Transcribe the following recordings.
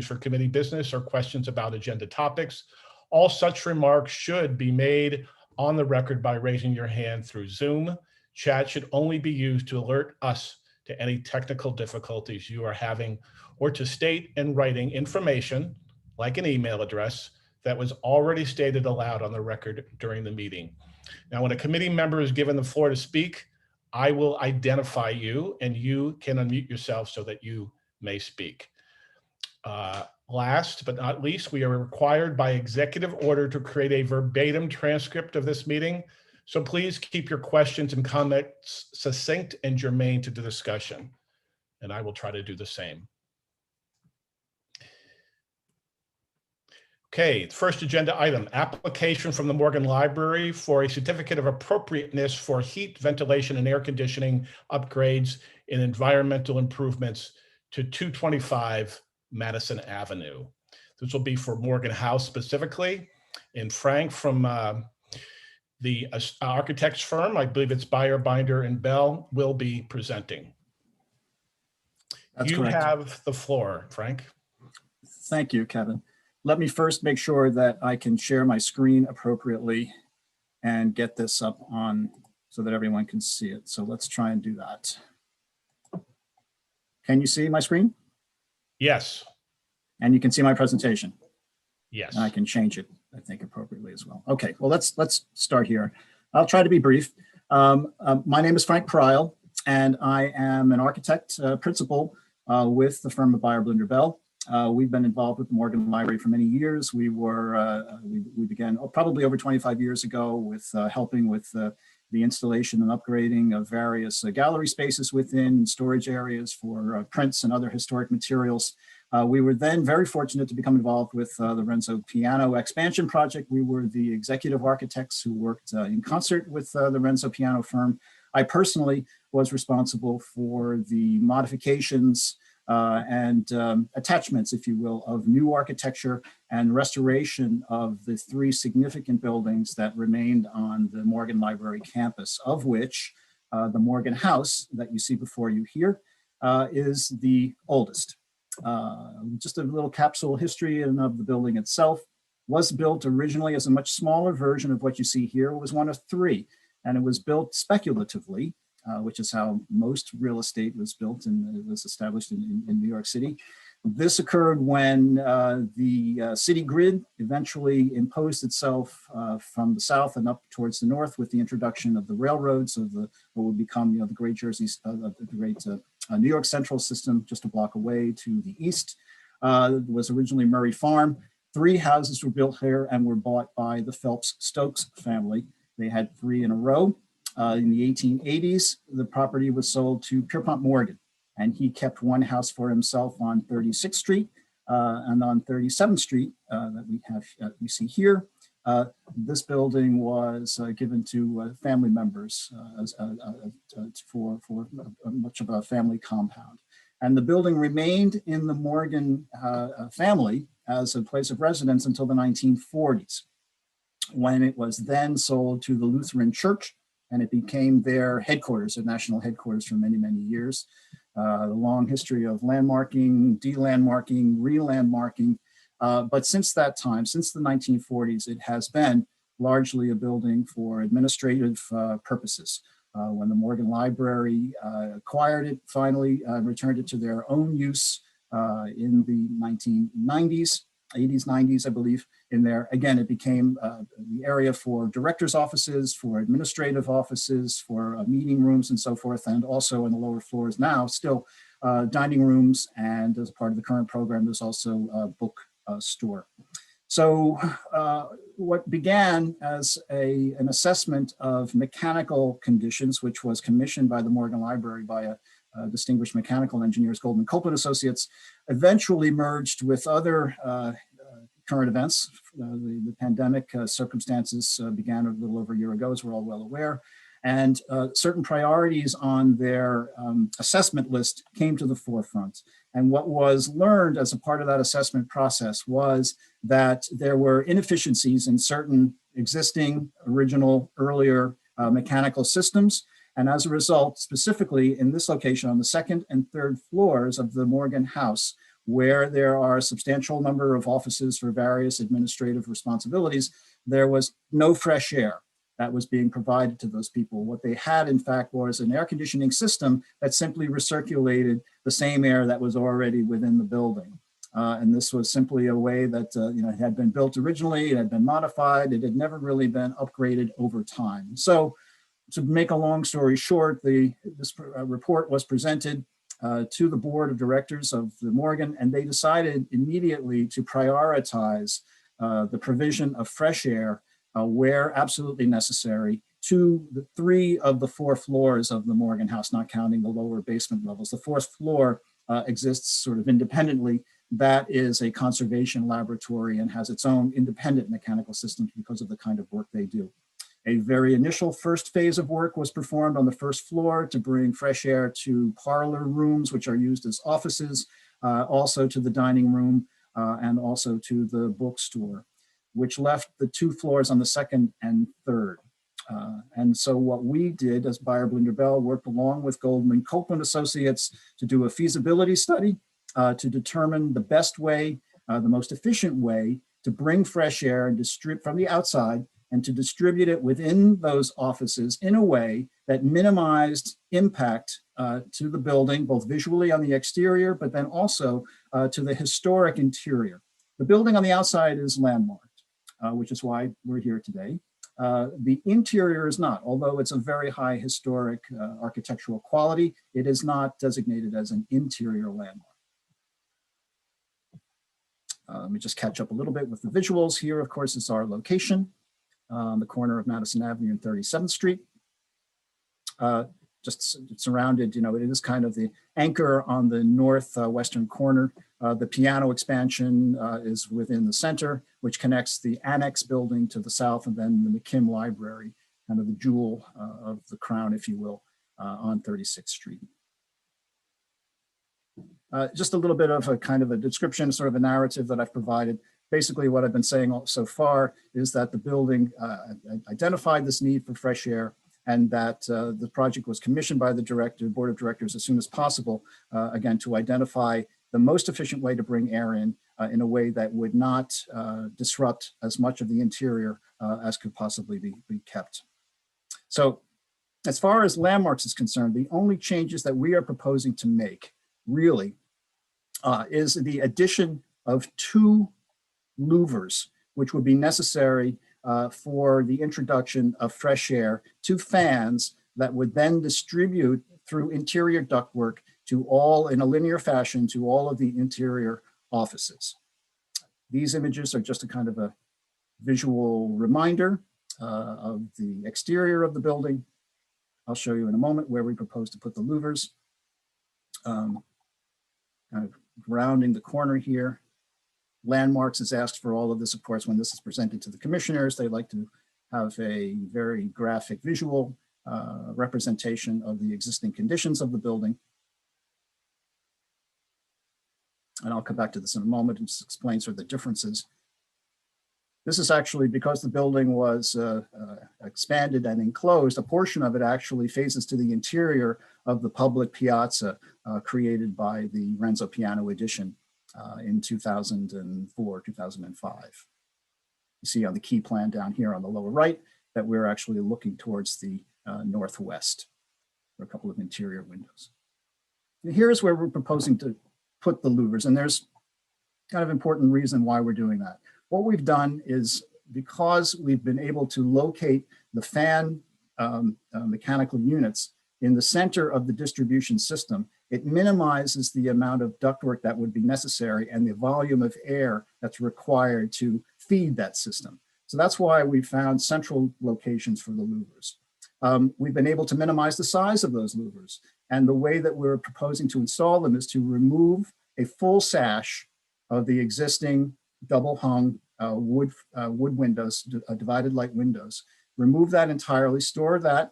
used for committee business or questions about agenda topics. All such remarks should be made on the record by raising your hand through Zoom. Chat should only be used to alert us to any technical difficulties you are having or to state in writing information, like an email address, that was already stated aloud on the record during the meeting. Now, when a committee member is given the floor to speak, I will identify you and you can unmute yourself so that you may speak. Last but not least, we are required by executive order to create a verbatim transcript of this meeting. So please keep your questions and comments succinct and germane to the discussion. And I will try to do the same. Okay, first agenda item, application from the Morgan Library for a certificate of appropriateness for heat, ventilation, and air conditioning upgrades and environmental improvements to 225 Madison Avenue. This will be for Morgan House specifically. And Frank from the architect's firm, I believe it's Buyer, Binder, and Bell, will be presenting. That's you correct. have the floor, Frank. Thank you, Kevin. Let me first make sure that I can share my screen appropriately and get this up on so that everyone can see it. So let's try and do that. Can you see my screen? Yes. And you can see my presentation? Yes. And I can change it, I think, appropriately as well. Okay, well, let's start here. I'll try to be brief. My name is Frank Pryl, and I am an architect principal with the firm of Buyer, Binder, Bell. We've been involved with the Morgan Library for many years. We began probably over 25 years ago with helping with the installation and upgrading of various gallery spaces within storage areas for prints and other historic materials. We were then very fortunate to become involved with the Renzo Piano expansion project. We were the executive architects who worked in concert with the Renzo Piano firm. I personally was responsible for the modifications and attachments, if you will, of new architecture and restoration of the 3 significant buildings that remained on the Morgan Library campus, of which the Morgan House that you see before you here is the oldest. Just a little capsule history of the building itself. Was built originally as a much smaller version of what you see here. It was one of 3, and it was built speculatively, which is how most real estate was built and was established in New York City. This occurred when the city grid eventually imposed itself from the south and up towards the north with the introduction of the railroads of what would become, the Great New York Central system just a block away to the east. It was originally Murray Farm. 3 houses were built here and were bought by the Phelps Stokes family. They had 3 in a row. In the 1880s, the property was sold to Pierpont Morgan, and he kept 1 house for himself on 36th Street and on 37th Street that we see here. This building was given to family members for much of a family compound. And the building remained in the Morgan family as a place of residence until the 1940s, when it was then sold to the Lutheran Church, and it became their headquarters, their national headquarters for many, many years. A long history of landmarking, de-landmarking, re-landmarking. But since that time, since the 1940s, it has been largely a building for administrative purposes. When the Morgan Library acquired it, finally returned it to their own use in the 1990s, 80s, 90s, I believe, in there. Again, it became the area for directors' offices, for administrative offices, for meeting rooms and so forth, and also in the lower floors now, still dining rooms, and as part of the current program, there's also a book store. So what began as an assessment of mechanical conditions, which was commissioned by the Morgan Library by a distinguished mechanical engineers, Goldman Copeland Associates, eventually merged with other current events. The pandemic circumstances began a little over a year ago, as we're all well aware, and certain priorities on their assessment list came to the forefront. And what was learned as a part of that assessment process was that there were inefficiencies in certain existing, original, earlier mechanical systems. And as a result, specifically in this location on the 2nd and 3rd floors of the Morgan House, where there are a substantial number of offices for various administrative responsibilities, there was no fresh air that was being provided to those people. What they had, in fact, was an air conditioning system that simply recirculated the same air that was already within the building. And this was simply a way that it had been built originally, it had been modified, it had never really been upgraded over time. So to make a long story short, this report was presented to the board of directors of the Morgan, and they decided immediately to prioritize the provision of fresh air where absolutely necessary to the 3 of the 4 floors of the Morgan House, not counting the lower basement levels. The 4th floor exists sort of independently. That is a conservation laboratory and has its own independent mechanical systems because of the kind of work they do. A very initial first phase of work was performed on the 1st floor to bring fresh air to parlor rooms, which are used as offices, also to the dining room, and also to the bookstore, which left the 2 floors on the 2nd and 3rd. And so what we did as Beyer Blinder Bell worked along with Goldman Copeland Associates to do a feasibility study to determine the best way, the most efficient way to bring fresh air and from the outside and to distribute it within those offices in a way that minimized impact to the building, both visually on the exterior, but then also to the historic interior. The building on the outside is landmarked, which is why we're here today. The interior is not, although it's a very high historic architectural quality, it is not designated as an interior landmark. Let me just catch up a little bit with the visuals. Here, of course, is our location on the corner of Madison Avenue and 37th Street. Just surrounded, it is kind of the anchor on the northwestern corner. The piano expansion is within the center, which connects the annex building to the south, and then the McKim Library, kind of the jewel of the crown, if you will, on 36th Street. Just a little bit of a kind of a description, sort of a narrative that I've provided. Basically, what I've been saying so far is that the building identified this need for fresh air, and that the project was commissioned by the board of directors as soon as possible, again, to identify the most efficient way to bring air in a way that would not disrupt as much of the interior as could possibly be kept. So as far as landmarks is concerned, the only changes that we are proposing to make really is the addition of 2 louvers, which would be necessary for the introduction of fresh air, 2 fans that would then distribute through interior ductwork to all, in a linear fashion, to all of the interior offices. These images are just a kind of a visual reminder of the exterior of the building. I'll show you in a moment where we propose to put the louvers. Kind of rounding the corner here. Landmarks is asked for all of this, of course, when this is presented to the commissioners. They like to have a very graphic visual representation of the existing conditions of the building. And I'll come back to this in a moment and just explain sort of the differences. This is actually, because the building was expanded and enclosed, a portion of it actually faces to the interior of the public piazza created by the Renzo Piano Edition in 2004, 2005. You see on the key plan down here on the lower right that we're actually looking towards the northwest for a couple of interior windows. And here's where we're proposing to put the louvers, and there's kind of important reason why we're doing that. What we've done is, because we've been able to locate the fan mechanical units in the center of the distribution system, it minimizes the amount of ductwork that would be necessary and the volume of air that's required to feed that system. So that's why we found central locations for the louvers. We've been able to minimize the size of those louvers. And the way that we're proposing to install them is to remove a full sash of the existing double hung wood windows, divided light windows, remove that entirely, store that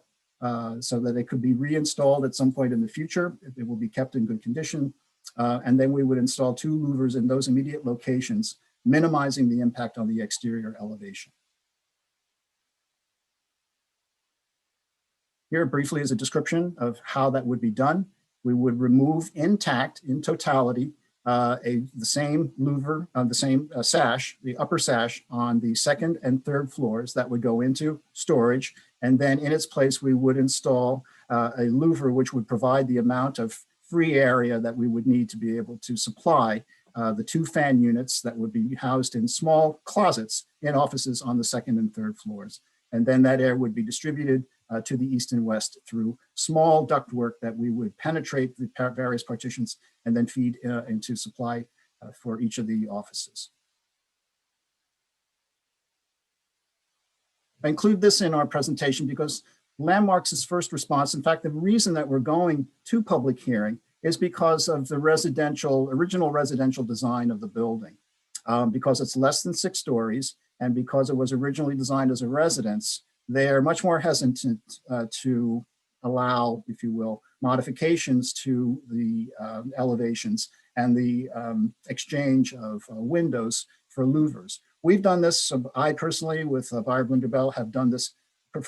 so that it could be reinstalled at some point in the future. It will be kept in good condition. And then we would install 2 louvers in those immediate locations, minimizing the impact on the exterior elevation. Here briefly is a description of how that would be done. We would remove intact, in totality, the same louver, the same sash, the upper sash on the second and third floors that would go into storage. And then in its place, we would install a louver, which would provide the amount of free area that we would need to be able to supply the 2 fan units that would be housed in small closets in offices on the second and third floors. And then that air would be distributed to the east and west through small ductwork that we would penetrate the various partitions and then feed into supply for each of the offices. I include this in our presentation because Landmarks' first response, in fact, the reason that we're going to public hearing is because of the original residential design of the building. Because it's less than 6 stories and because it was originally designed as a residence, they're much more hesitant to allow, if you will, modifications to the elevations and the exchange of windows for louvers. We've done this, I personally with Buyer Bell have done this,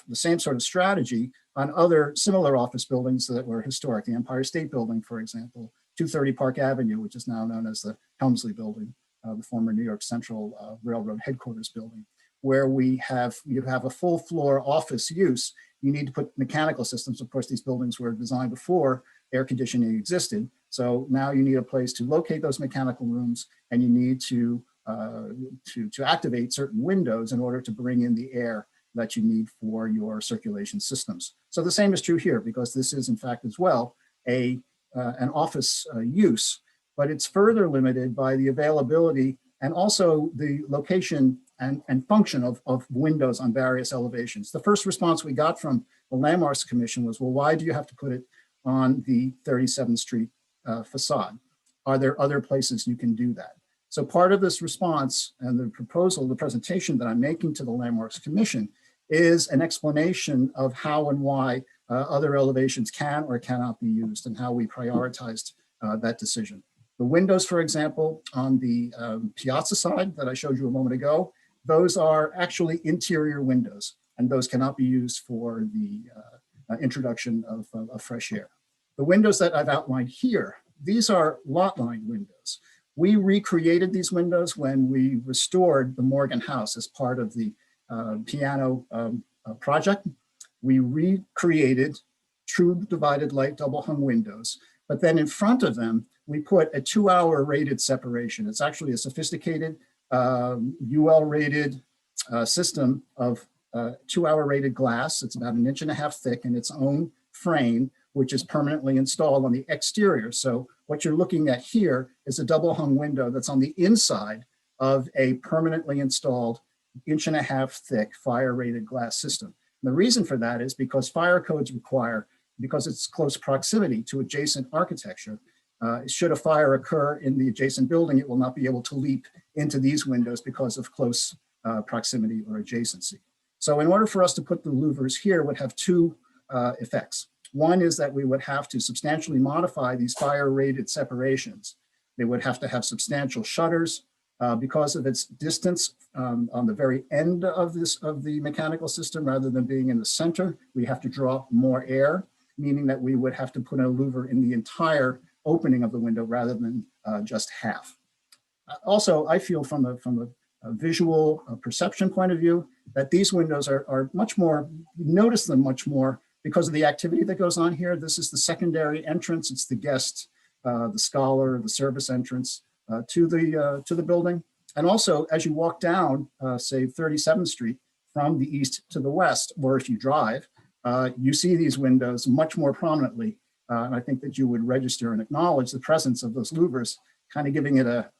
the same sort of strategy on other similar office buildings that were historic. The Empire State Building, for example, 230 Park Avenue, which is now known as the Helmsley Building, the former New York Central Railroad headquarters building, where you have a full floor office use. You need to put mechanical systems. Of course, these buildings were designed before air conditioning existed. So now you need a place to locate those mechanical rooms, and you need to activate certain windows in order to bring in the air that you need for your circulation systems. So the same is true here, because this is in fact as well an office use, but it's further limited by the availability and also the location and function of windows on various elevations. The first response we got from the Landmarks Commission was, well, why do you have to put it on the 37th Street facade? Are there other places you can do that? So part of this response and the proposal, the presentation that I'm making to the Landmarks Commission is an explanation of how and why other elevations can or cannot be used and how we prioritized that decision. The windows, for example, on the piazza side that I showed you a moment ago, those are actually interior windows, and those cannot be used for the introduction of fresh air. The windows that I've outlined here, these are lot line windows. We recreated these windows when we restored the Morgan House as part of the piano project. We recreated true divided light double hung windows, but then in front of them, we put a 2-hour rated separation. It's actually a sophisticated UL rated system of 2-hour rated glass. It's about 1.5 inches thick in its own frame, which is permanently installed on the exterior. So what you're looking at here is a double hung window that's on the inside of a permanently installed 1.5 inch thick fire rated glass system. And the reason for that is because fire codes require, because it's close proximity to adjacent architecture, should a fire occur in the adjacent building, it will not be able to leap into these windows because of close proximity or adjacency. So in order for us to put the louvers here, would have 2 effects. One is that we would have to substantially modify these fire rated separations. They would have to have substantial shutters because of its distance on the very end of the mechanical system, rather than being in the center. We have to draw more air, meaning that we would have to put a louver in the entire opening of the window rather than just half. Also, I feel from a visual perception point of view that these windows are much more, you notice them much more because of the activity that goes on here. This is the secondary entrance. It's the guest, the scholar, the service entrance to the building. And also, as you walk down, say 37th Street from the east to the west, or if you drive, you see these windows much more prominently. And I think that you would register and acknowledge the presence of those louvers, kind of giving it a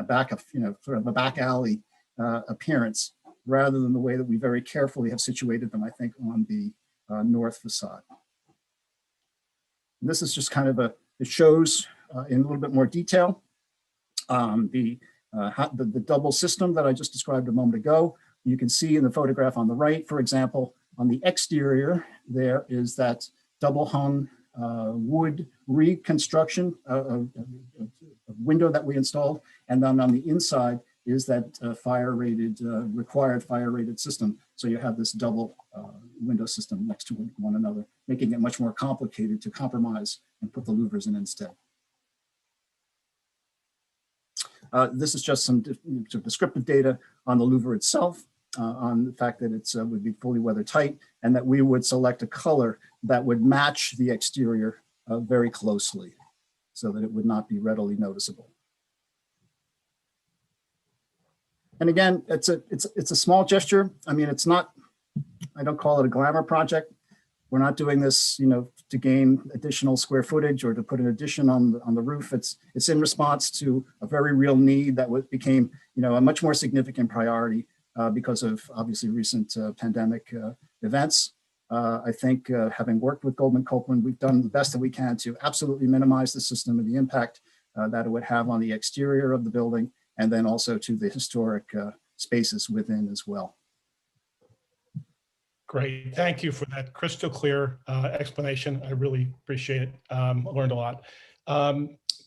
back of, sort of a back alley appearance, rather than the way that we very carefully have situated them, I think, on the north facade. And this is just kind of it shows in a little bit more detail the double system that I just described a moment ago. You can see in the photograph on the right, for example, on the exterior, there is that double hung wood reconstruction window that we installed. And then on the inside is that required fire rated system. So you have this double window system next to one another, making it much more complicated to compromise and put the louvers in instead. This is just some descriptive data on the louver itself, on the fact that it would be fully weather tight, and that we would select a color that would match the exterior very closely so that it would not be readily noticeable. And again, it's a small gesture. I mean, it's not, I don't call it a glamour project. We're not doing this, to gain additional square footage or to put an addition on the roof. It's in response to a very real need that became, a much more significant priority because of obviously recent pandemic events. I think having worked with Goldman Copeland, we've done the best that we can to absolutely minimize the system and the impact that it would have on the exterior of the building, and then also to the historic spaces within as well. Great. Thank you for that crystal clear explanation. I really appreciate it. Learned a lot.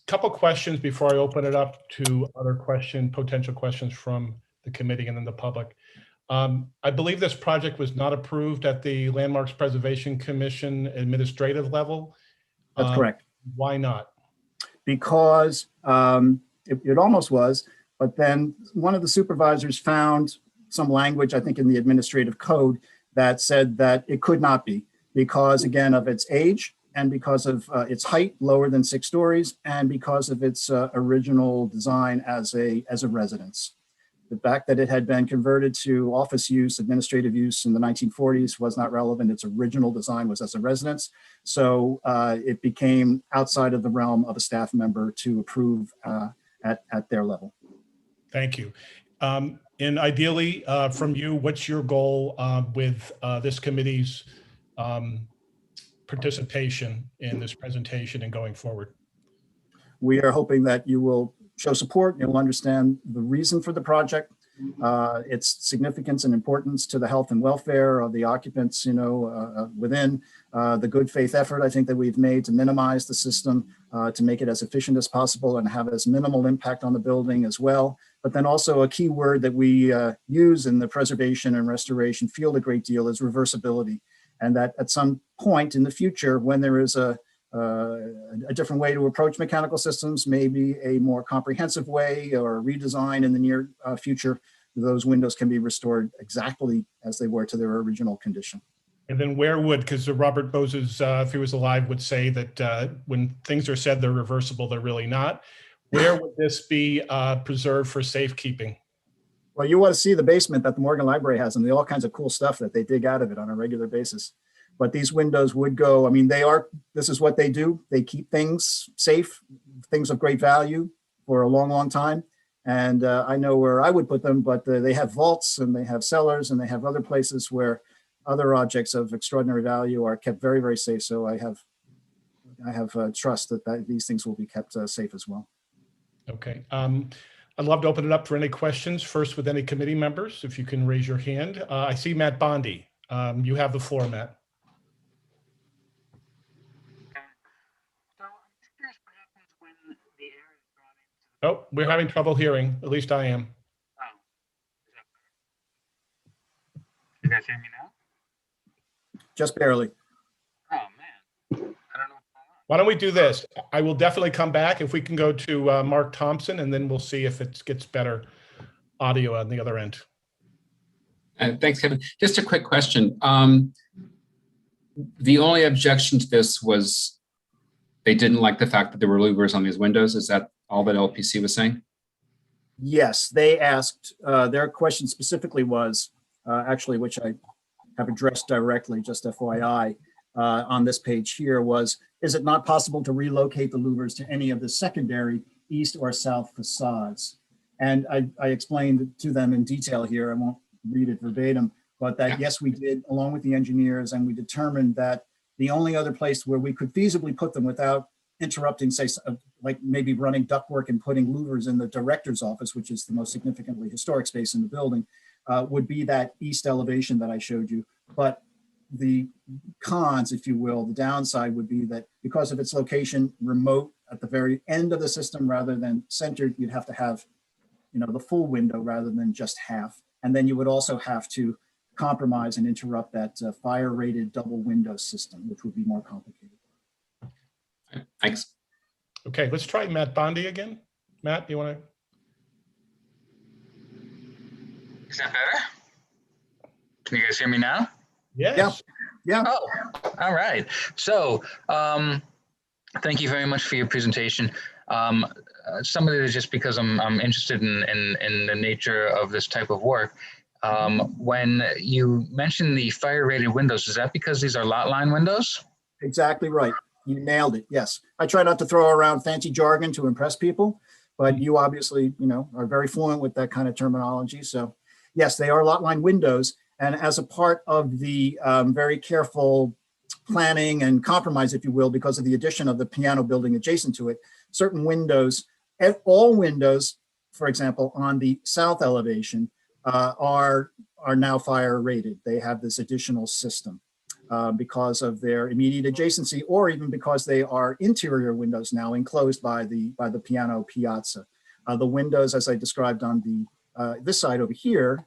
Couple questions before I open it up to other potential questions from the committee and then the public. I believe this project was not approved at the Landmarks Preservation Commission administrative level. That's correct. Why not? Because it almost was, but then one of the supervisors found some language, I think, in the administrative code that said that it could not be because, again, of its age and because of its height, lower than 6 stories, and because of its original design as a residence. The fact that it had been converted to office use, administrative use in the 1940s was not relevant. Its original design was as a residence. So it became outside of the realm of a staff member to approve at their level. Thank you. And ideally, from you, what's your goal with this committee's participation in this presentation and going forward? We are hoping that you will show support. You'll understand the reason for the project, its significance and importance to the health and welfare of the occupants, within the good faith effort, I think, that we've made to minimize the system, to make it as efficient as possible and have as minimal impact on the building as well. But then also a key word that we use in the preservation and restoration field a great deal is reversibility. And that at some point in the future, when there is a different way to approach mechanical systems, maybe a more comprehensive way or a redesign in the near future, those windows can be restored exactly as they were to their original condition. And then where would, because Robert Moses, if he was alive, would say that when things are said they're reversible, they're really not. Where would this be preserved for safekeeping? Well, you want to see the basement that the Morgan Library has and all kinds of cool stuff that they dig out of it on a regular basis. But these windows would go, I mean, this is what they do. They keep things safe, things of great value for a long, long time. And I know where I would put them, but they have vaults and they have cellars and they have other places where other objects of extraordinary value are kept very, very safe. So I have trust that these things will be kept safe as well. Okay. I'd love to open it up for any questions, first with any committee members, if you can raise your hand. I see Matt Bondi. You have the floor, Matt. Oh, we're having trouble hearing. At least I am. Oh, is that better? You guys hear me now? Just barely. Oh man, I don't know what's going on. Why don't we do this? I will definitely come back if we can go to Mark Thompson, and then we'll see if it gets better audio on the other end. Thanks, Kevin. Just a quick question. The only objection to this was they didn't like the fact that there were louvers on these windows. Is that all that LPC was saying? Yes, they asked, their question specifically was, actually, which I have addressed directly, just FYI, on this page here was, is it not possible to relocate the louvers to any of the secondary east or south facades? And I explained to them in detail here, I won't read it verbatim, but that yes, we did along with the engineers, and we determined that the only other place where we could feasibly put them without interrupting, say, like maybe running ductwork and putting louvers in the director's office, which is the most significantly historic space in the building, would be that east elevation that I showed you. But the cons, if you will, the downside would be that because of its location remote at the very end of the system rather than centered, you'd have to have, the full window rather than just half. And then you would also have to compromise and interrupt that fire rated double window system, which would be more complicated. Thanks. Okay, let's try Matt Bondi again. Matt, you want to? Is that better? Can you guys hear me now? Yes. Yeah, Oh, all right. So, thank you very much for your presentation. Some of it is just because I'm interested in the nature of this type of work. When you mentioned the fire rated windows, is that because these are lot line windows? exactly right. You nailed it. Yes. I try not to throw around fancy jargon to impress people, but you obviously, are very fluent with that kind of terminology. So yes, they are lot line windows. And as a part of the very careful planning and compromise, if you will, because of the addition of the piano building adjacent to it, certain windows, all windows, for example, on the south elevation are now fire rated. They have this additional system because of their immediate adjacency, or even because they are interior windows now enclosed by the piano piazza. The windows, as I described on the this side over here,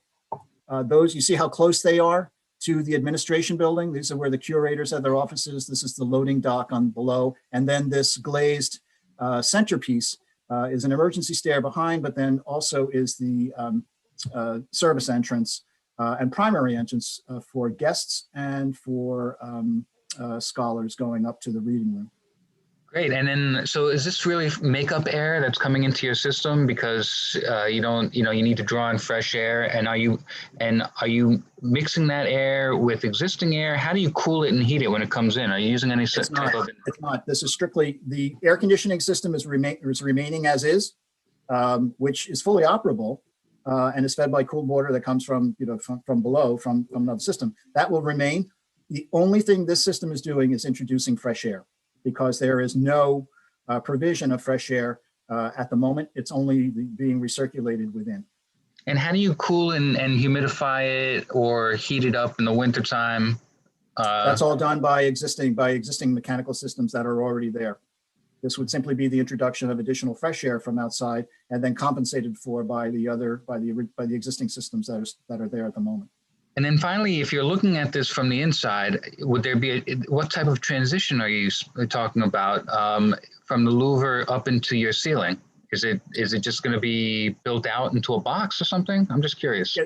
those, you see how close they are to the administration building. These are where the curators have their offices. This is the loading dock on below. And then this glazed centerpiece is an emergency stair behind, but then also is the service entrance and primary entrance for guests and for scholars going up to the reading room. Great. And then, so is this really makeup air that's coming into your system because you need to draw in fresh air? And are you mixing that air with existing air? How do you cool it and heat it when it comes in? Are you using any type of? It's not. This is strictly, the air conditioning system is remaining as is, which is fully operable and is fed by cooled water that comes from from below from another system. That will remain. The only thing this system is doing is introducing fresh air, because there is no provision of fresh air at the moment. It's only being recirculated within. And how do you cool and humidify it or heat it up in the wintertime? That's all done by existing mechanical systems that are already there. This would simply be the introduction of additional fresh air from outside, and then compensated for by the existing systems that are there at the moment. And then finally, if you're looking at this from the inside, would there be what type of transition are you talking about from the louver up into your ceiling? Is it just going to be built out into a box or something? I'm just curious. Yeah,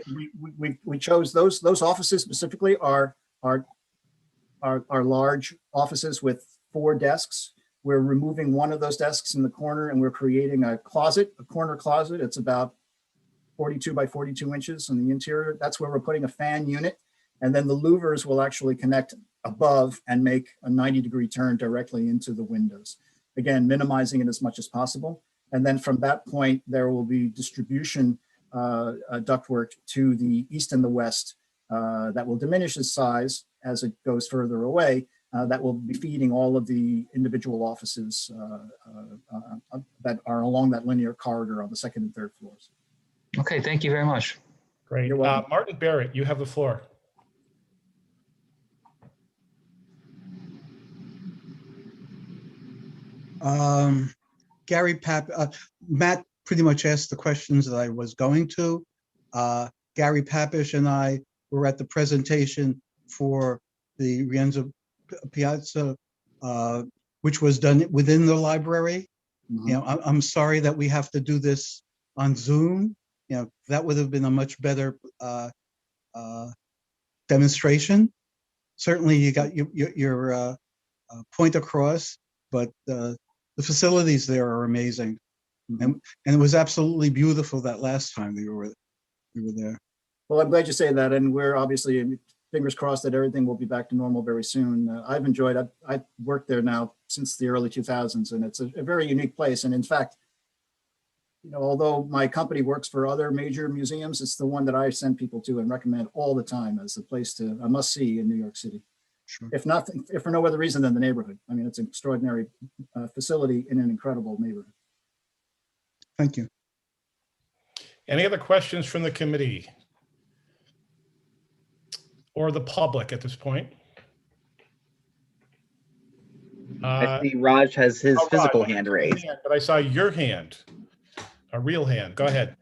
we chose those offices specifically are large offices with 4 desks. We're removing one of those desks in the corner, and we're creating a corner closet. It's about 42 by 42 inches in the interior. That's where we're putting a fan unit. And then the louvers will actually connect above and make a 90-degree turn directly into the windows. Again, minimizing it as much as possible. And then from that point, there will be distribution ductwork to the east and the west that will diminish its size as it goes further away. That will be feeding all of the individual offices that are along that linear corridor on the second and third floors. Okay, thank you very much. Great. You're welcome. Martin Barrett, you have the floor. Gary Matt pretty much asked the questions that I was going to. Gary Papish and I were at the presentation for the Rienzo Piazza, which was done within the library. Mhm. I'm sorry that we have to do this on Zoom. That would have been a much better demonstration. Certainly you got your point across, but the facilities there are amazing. And it was absolutely beautiful that last time we were there. Well, I'm glad you say that. And we're obviously fingers crossed that everything will be back to normal very soon. I've enjoyed it. I've worked there now since the early 2000s, and it's a very unique place. And in fact, although my company works for other major museums, it's the one that I send people to and recommend all the time as a must see in New York City. Sure. If for no other reason than the neighborhood. I mean, it's an extraordinary facility in an incredible neighborhood. Thank you. Any other questions from the committee or the public at this point? I see Raj has his physical Raj, hand raised. but I saw your hand, a real hand. Go ahead.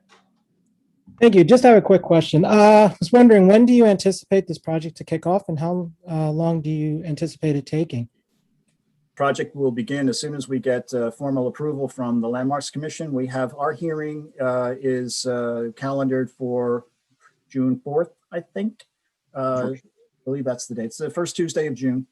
Thank you. Just have a quick question. I was wondering, when do you anticipate this project to kick off, and how long do you anticipate it taking? Project will begin as soon as we get formal approval from the Landmarks Commission. We have our hearing is calendared for June 4th, I think. I believe that's the date. It's the first Tuesday of June.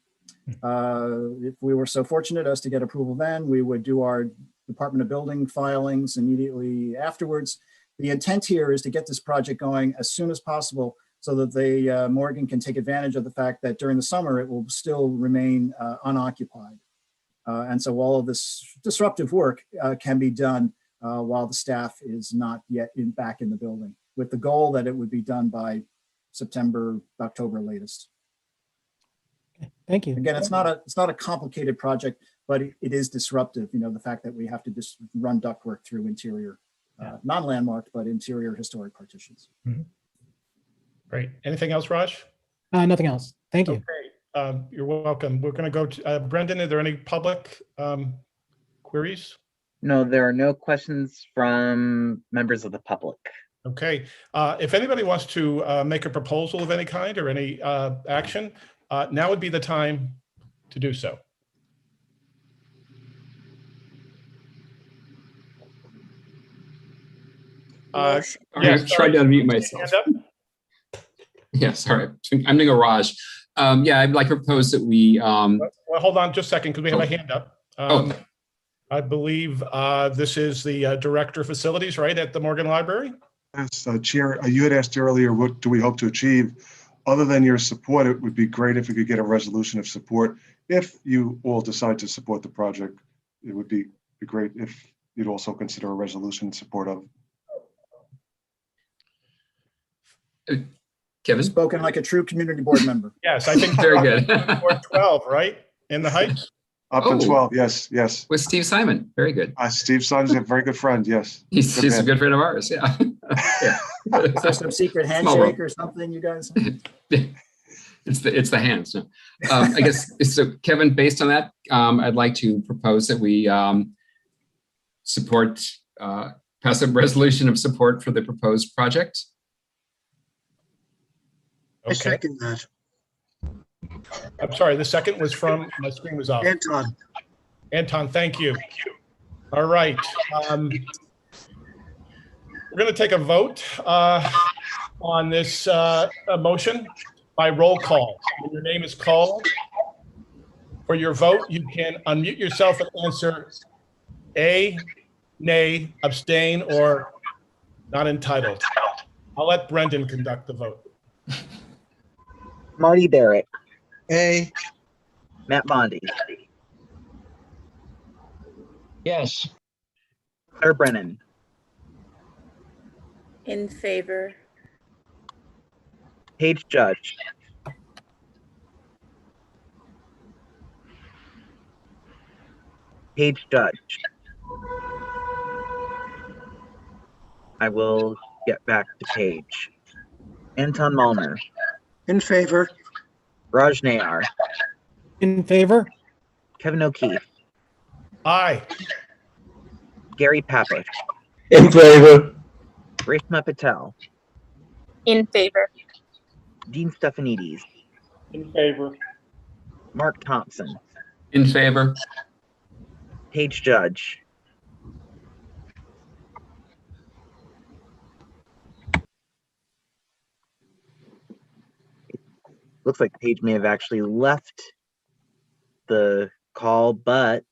If we were so fortunate as to get approval then, we would do our Department of Building filings immediately afterwards. The intent here is to get this project going as soon as possible so that the Morgan can take advantage of the fact that during the summer it will still remain unoccupied. And so all of this disruptive work can be done while the staff is not yet back in the building, with the goal that it would be done by September, October latest. Thank you. Again, it's not a complicated project, but it is disruptive. You know, the fact that we have to just run ductwork through interior, non-landmarked, but interior historic partitions. Great. Anything else, Raj? Nothing else. Thank you. Okay. You're welcome. We're going to go to Brendan. Are there any public queries? No, there are no questions from members of the public. Okay. If anybody wants to make a proposal of any kind or any action, now would be the time to do so. I'm trying to unmute myself. Yeah, sorry. I'm doing a Raj. Yeah, I'd like to propose that we. Well, hold on just a second, because we have a hand up. I believe this is the Director of Facilities, right, at the Morgan Library? Yes, Chair, you had asked earlier, what do we hope to achieve? Other than your support, it would be great if we could get a resolution of support. If you all decide to support the project, it would be great if you'd also consider a resolution in support of. Kevin? Spoken like a true community board member. Yes, I think Very good. Ward 12, right? In the Heights? Up to 12, yes, yes. With Steve Simon. Very good. Steve Simon's a very good friend, yes. He's a good friend of ours, yeah. Is there some secret handshake or something, you guys? It's the hands. No. I guess, so Kevin, based on that, I'd like to propose that we support, pass a resolution of support for the proposed project. I second that. I'm sorry, the second was from, my screen was off. Anton. Anton, thank you. All right. We're going to take a vote on this motion by roll call. When your name is called for your vote, you can unmute yourself and answer A, nay, abstain, or not entitled. I'll let Brendan conduct the vote. Marty Barrett, A. Matt Bondi, Yes. Claire Brennan, In favor. Paige Judge, Paige Judge. I will get back to Paige. Anton Malner, In favor. Raj Nayar, In favor? Kevin O'Keefe, Aye. Gary Pappas, In favor. Reshma Patel, In favor. Dean Stephanides, In favor. Mark Thompson, In favor. Paige Judge, looks like Paige may have actually left the call, but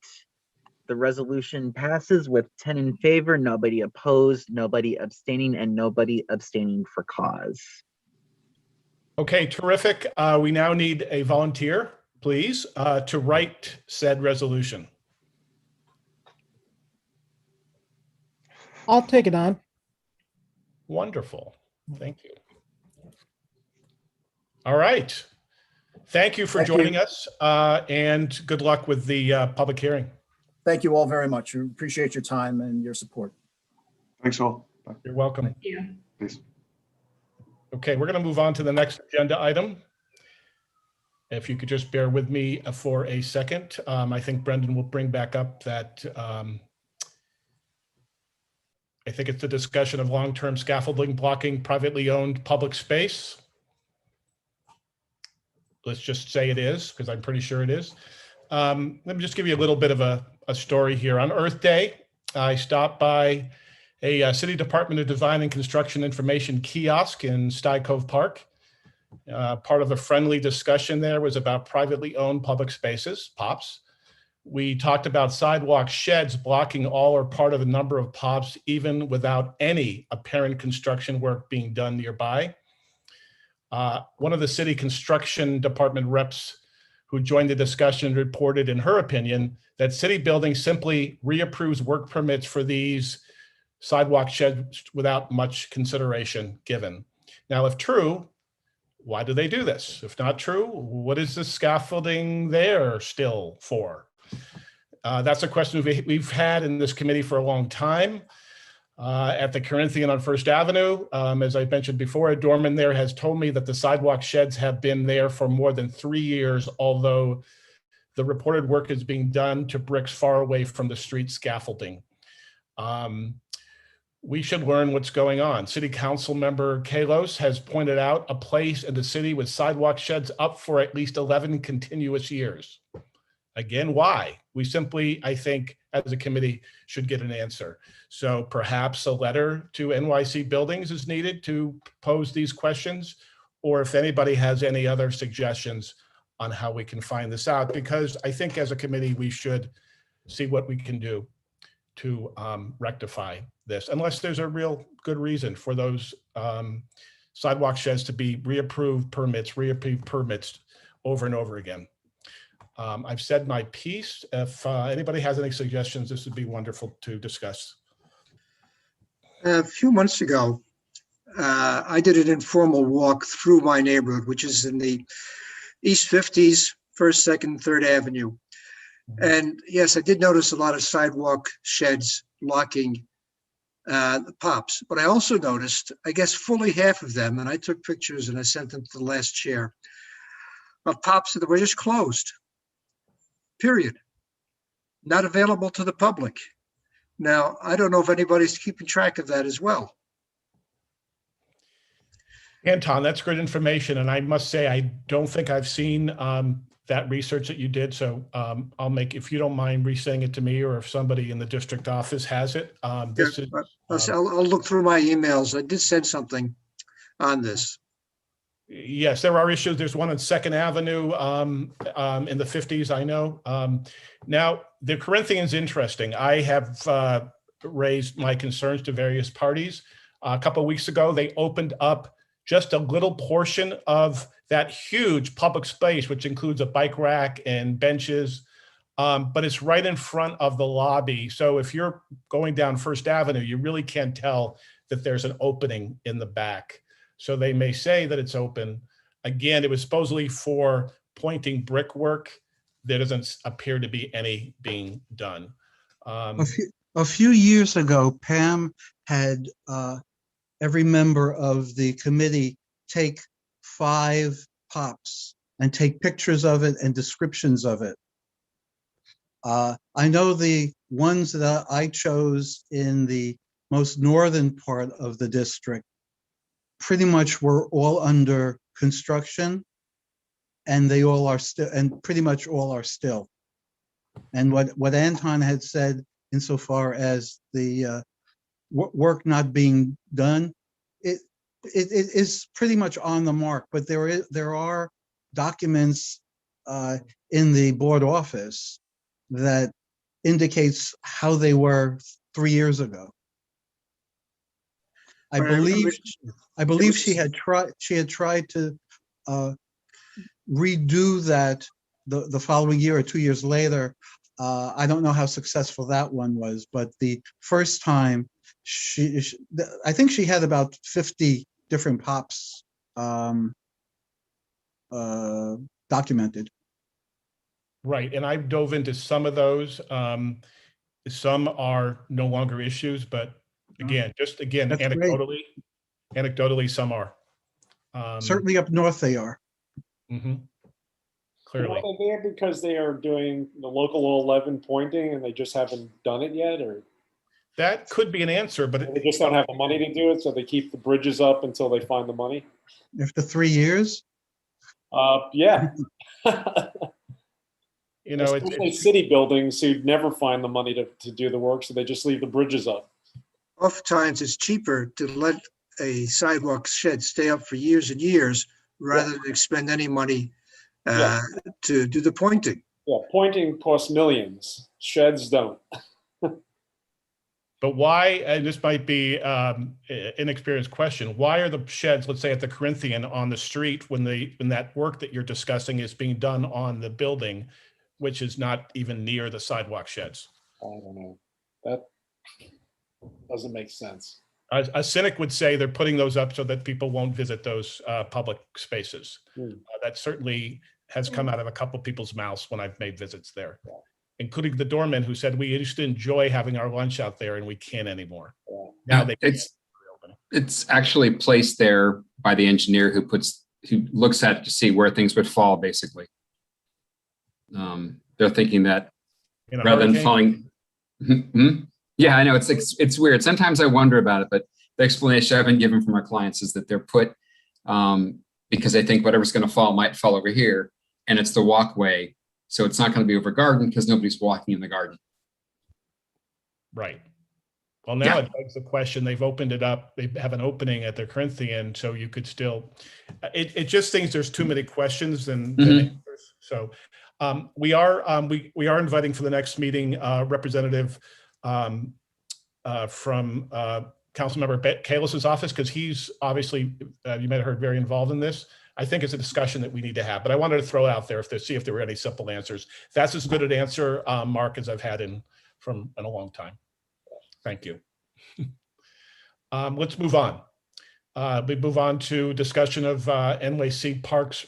the resolution passes with 10 in favor, nobody opposed, nobody abstaining, and nobody abstaining for cause. Okay, terrific. We now need a volunteer, please, to write said resolution. I'll take it on. Wonderful. Thank you. All right. Thank you for Thank joining you. us, and good luck with the public hearing. Thank you all very much. We appreciate your time and your support. Thanks all. Bye. You're welcome. Please. Okay, we're going to move on to the next agenda item. If you could just bear with me for a second. I think Brendan will bring back up that I think it's the discussion of long-term scaffolding blocking privately owned public space. Let's just say it is, because I'm pretty sure it is. Let me just give you a little bit of a story here. On Earth Day, I stopped by a City Department of Design and Construction Information kiosk in Cove Park. Part of the friendly discussion there was about privately owned public spaces, POPs. We talked about sidewalk sheds blocking all or part of a number of POPs, even without any apparent construction work being done nearby. One of the city construction department reps who joined the discussion reported in her opinion that city buildings simply reapproves work permits for these sidewalk sheds without much consideration given. Now, if true, why do they do this? If not true, what is the scaffolding there still for? That's a question we've had in this committee for a long time. At the Corinthian on First Avenue, as I mentioned before, a doorman there has told me that the sidewalk sheds have been there for more than 3 years, although the reported work is being done to bricks far away from the street scaffolding. We should learn what's going on. City Council member Kalos has pointed out a place in the city with sidewalk sheds up for at least 11 continuous years. Again, why? We simply, I think, as a committee, should get an answer. So perhaps a letter to NYC Buildings is needed to pose these questions, or if anybody has any other suggestions on how we can find this out, because I think as a committee, we should see what we can do to rectify this, unless there's a real good reason for those sidewalk sheds to be reapproved permits over and over again. I've said my piece. If anybody has any suggestions, this would be wonderful to discuss. A few months ago, I did an informal walk through my neighborhood, which is in the East 50s, 1st, 2nd, 3rd Avenue. And yes, I did notice a lot of sidewalk sheds blocking the POPs, but I also noticed, I guess, fully half of them, and I took pictures and I sent them to the last chair, of POPs that were just closed, period. Not available to the public. Now, I don't know if anybody's keeping track of that as well. Anton, that's great information. And I must say, I don't think I've seen that research that you did. So I'll make, if you don't mind resending it to me, or if somebody in the district office has it. I'll look through my emails. I did send something on this. Yes, there are issues. There's one on 2nd Avenue in the 50s, I know. Now, the Corinthian's interesting. I have raised my concerns to various parties. A couple of weeks ago, they opened up just a little portion of that huge public space, which includes a bike rack and benches, but it's right in front of the lobby. So if you're going down First Avenue, you really can't tell that there's an opening in the back. So they may say that it's open. Again, it was supposedly for pointing brickwork. There doesn't appear to be any being done. A few years ago, Pam had every member of the committee take 5 POPs and take pictures of it and descriptions of it. I know the ones that I chose in the most northern part of the district pretty much were all under construction, and they all are still, and pretty much all are still. And what Anton had said insofar as the work not being done, it is pretty much on the mark, but there are documents in the board office that indicates how they were 3 years ago. I believe she had tried to redo that the following year or 2 years later. I don't know how successful that one was, but the first time I think she had about 50 different POPs documented. Right, and I dove into some of those. Some are no longer issues, but again, anecdotally, some are. Certainly up north they are. Mm-hmm. Clearly. Are they there because they are doing the local 11 pointing and they just haven't done it yet, or? That could be an answer, but they just don't have the money to do it, so they keep the bridges up until they find the money? After 3 years? Yeah. You know, it's city buildings who never find the money to do the work, so they just leave the bridges up. Oftentimes, it's cheaper to let a sidewalk shed stay up for years and years rather than expend any money to do the pointing. Yeah, pointing costs millions. Sheds don't. But why, and this might be an inexperienced question, why are the sheds, let's say at the Corinthian, on the street when that work that you're discussing is being done on the building, which is not even near the sidewalk sheds? I don't know. That doesn't make sense. A cynic would say they're putting those up so that people won't visit those public spaces. That certainly has come out of a couple people's mouths when I've made visits there, including the doorman who said we used to enjoy having our lunch out there and we can't anymore. Now it's actually placed there by the engineer who looks at it to see where things would fall, basically. They're thinking that rather than falling. Yeah, I know it's weird. Sometimes I wonder about it, but the explanation I've been given from our clients is that they're put because they think whatever's going to fall might fall over here, and it's the walkway, so it's not going to be over garden because nobody's walking in the garden. Right. Well, now it begs the question. They've opened it up. They have an opening at the Corinthian, so you could still. It just thinks there's too many questions than answers. So we are inviting for the next meeting representative from Councilmember Kalis's office, because he's obviously, you might have heard, very involved in this. I think it's a discussion that we need to have, but I wanted to throw it out there see if there were any simple answers. That's as good an answer, Mark, as I've had in a long time. Thank you. Let's move on. We move on to discussion of NYC Parks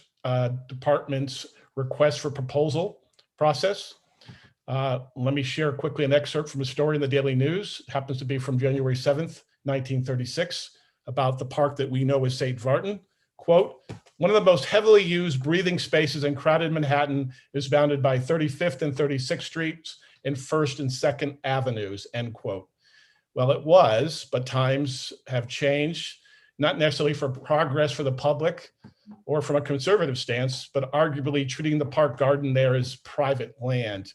Department's request for proposal process. Let me share quickly an excerpt from a story in the Daily News. It happens to be from January 7th, 1936, about the park that we know as St. Vartan. Quote, one of the most heavily used breathing spaces in crowded Manhattan is bounded by 35th and 36th Streets and 1st and 2nd Avenues, end quote. Well, it was, but times have changed, not necessarily for progress for the public or from a conservative stance, but arguably treating the park garden there as private land.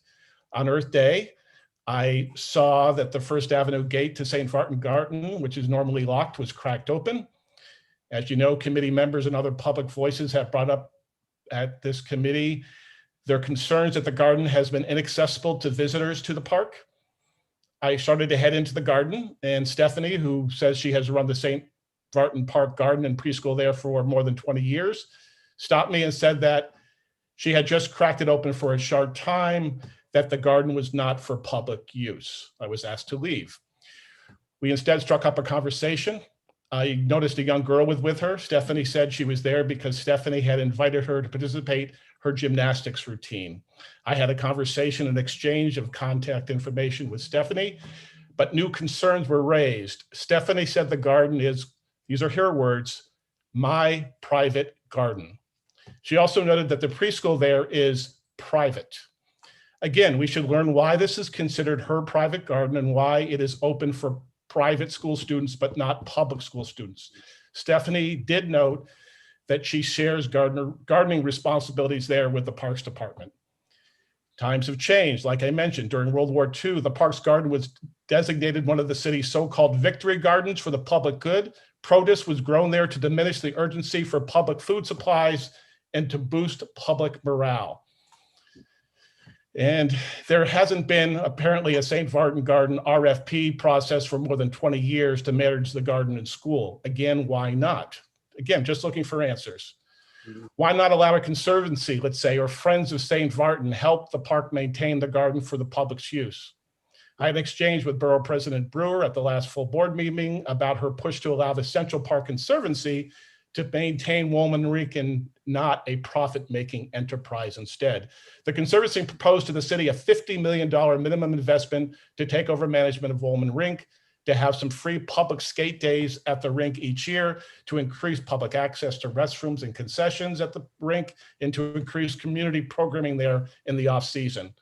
On Earth Day, I saw that the 1st Avenue gate to St. Vartan Garden, which is normally locked, was cracked open. As you know, committee members and other public voices have brought up at this committee their concerns that the garden has been inaccessible to visitors to the park. I started to head into the garden, and Stephanie, who says she has run the St. Vartan Park Garden and preschool there for more than 20 years, stopped me and said that she had just cracked it open for a short time, that the garden was not for public use. I was asked to leave. We instead struck up a conversation. I noticed a young girl with her. Stephanie said she was there because Stephanie had invited her to participate her gymnastics routine. I had a conversation and exchange of contact information with Stephanie, but new concerns were raised. Stephanie said the garden is, these are her words, my private garden. She also noted that the preschool there is private. Again, we should learn why this is considered her private garden and why it is open for private school students, but not public school students. Stephanie did note that she shares gardening responsibilities there with the Parks Department. Times have changed. Like I mentioned, during World War II, the Parks Garden was designated one of the city's so-called victory gardens for the public good. Produce was grown there to diminish the urgency for public food supplies and to boost public morale. And there hasn't been apparently a St. Vartan Garden RFP process for more than 20 years to manage the garden and school. Again, why not? Again, just looking for answers. Why not allow a conservancy, let's say, or Friends of St. Vartan help the park maintain the garden for the public's use? I had an exchange with Borough President Brewer at the last full board meeting about her push to allow the Central Park Conservancy to maintain Woolman Rink and not a profit-making enterprise instead. The Conservancy proposed to the city a $50 million minimum investment to take over management of Woolman Rink, to have some free public skate days at the rink each year, to increase public access to restrooms and concessions at the rink, and to increase community programming there in the off-season.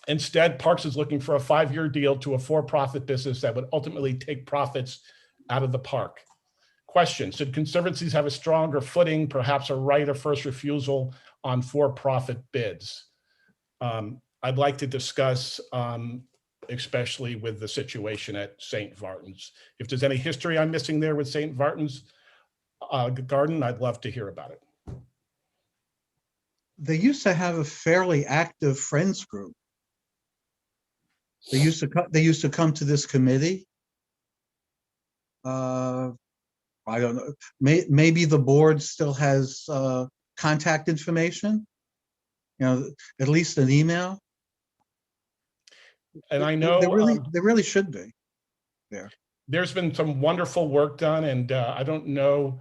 Instead, Parks is looking for a 5-year deal to a for-profit business that would ultimately take profits out of the park. Question, should conservancies have a stronger footing, perhaps a right of first refusal on for-profit bids? I'd like to discuss especially with the situation at St. Vartan's. If there's any history I'm missing there with St. Vartan's garden, I'd love to hear about it. They used to have a fairly active friends group. They used to come to this committee. I don't know. Maybe the board still has contact information. You know, at least an email. And I know there really should be there. There's been some wonderful work done, and I don't know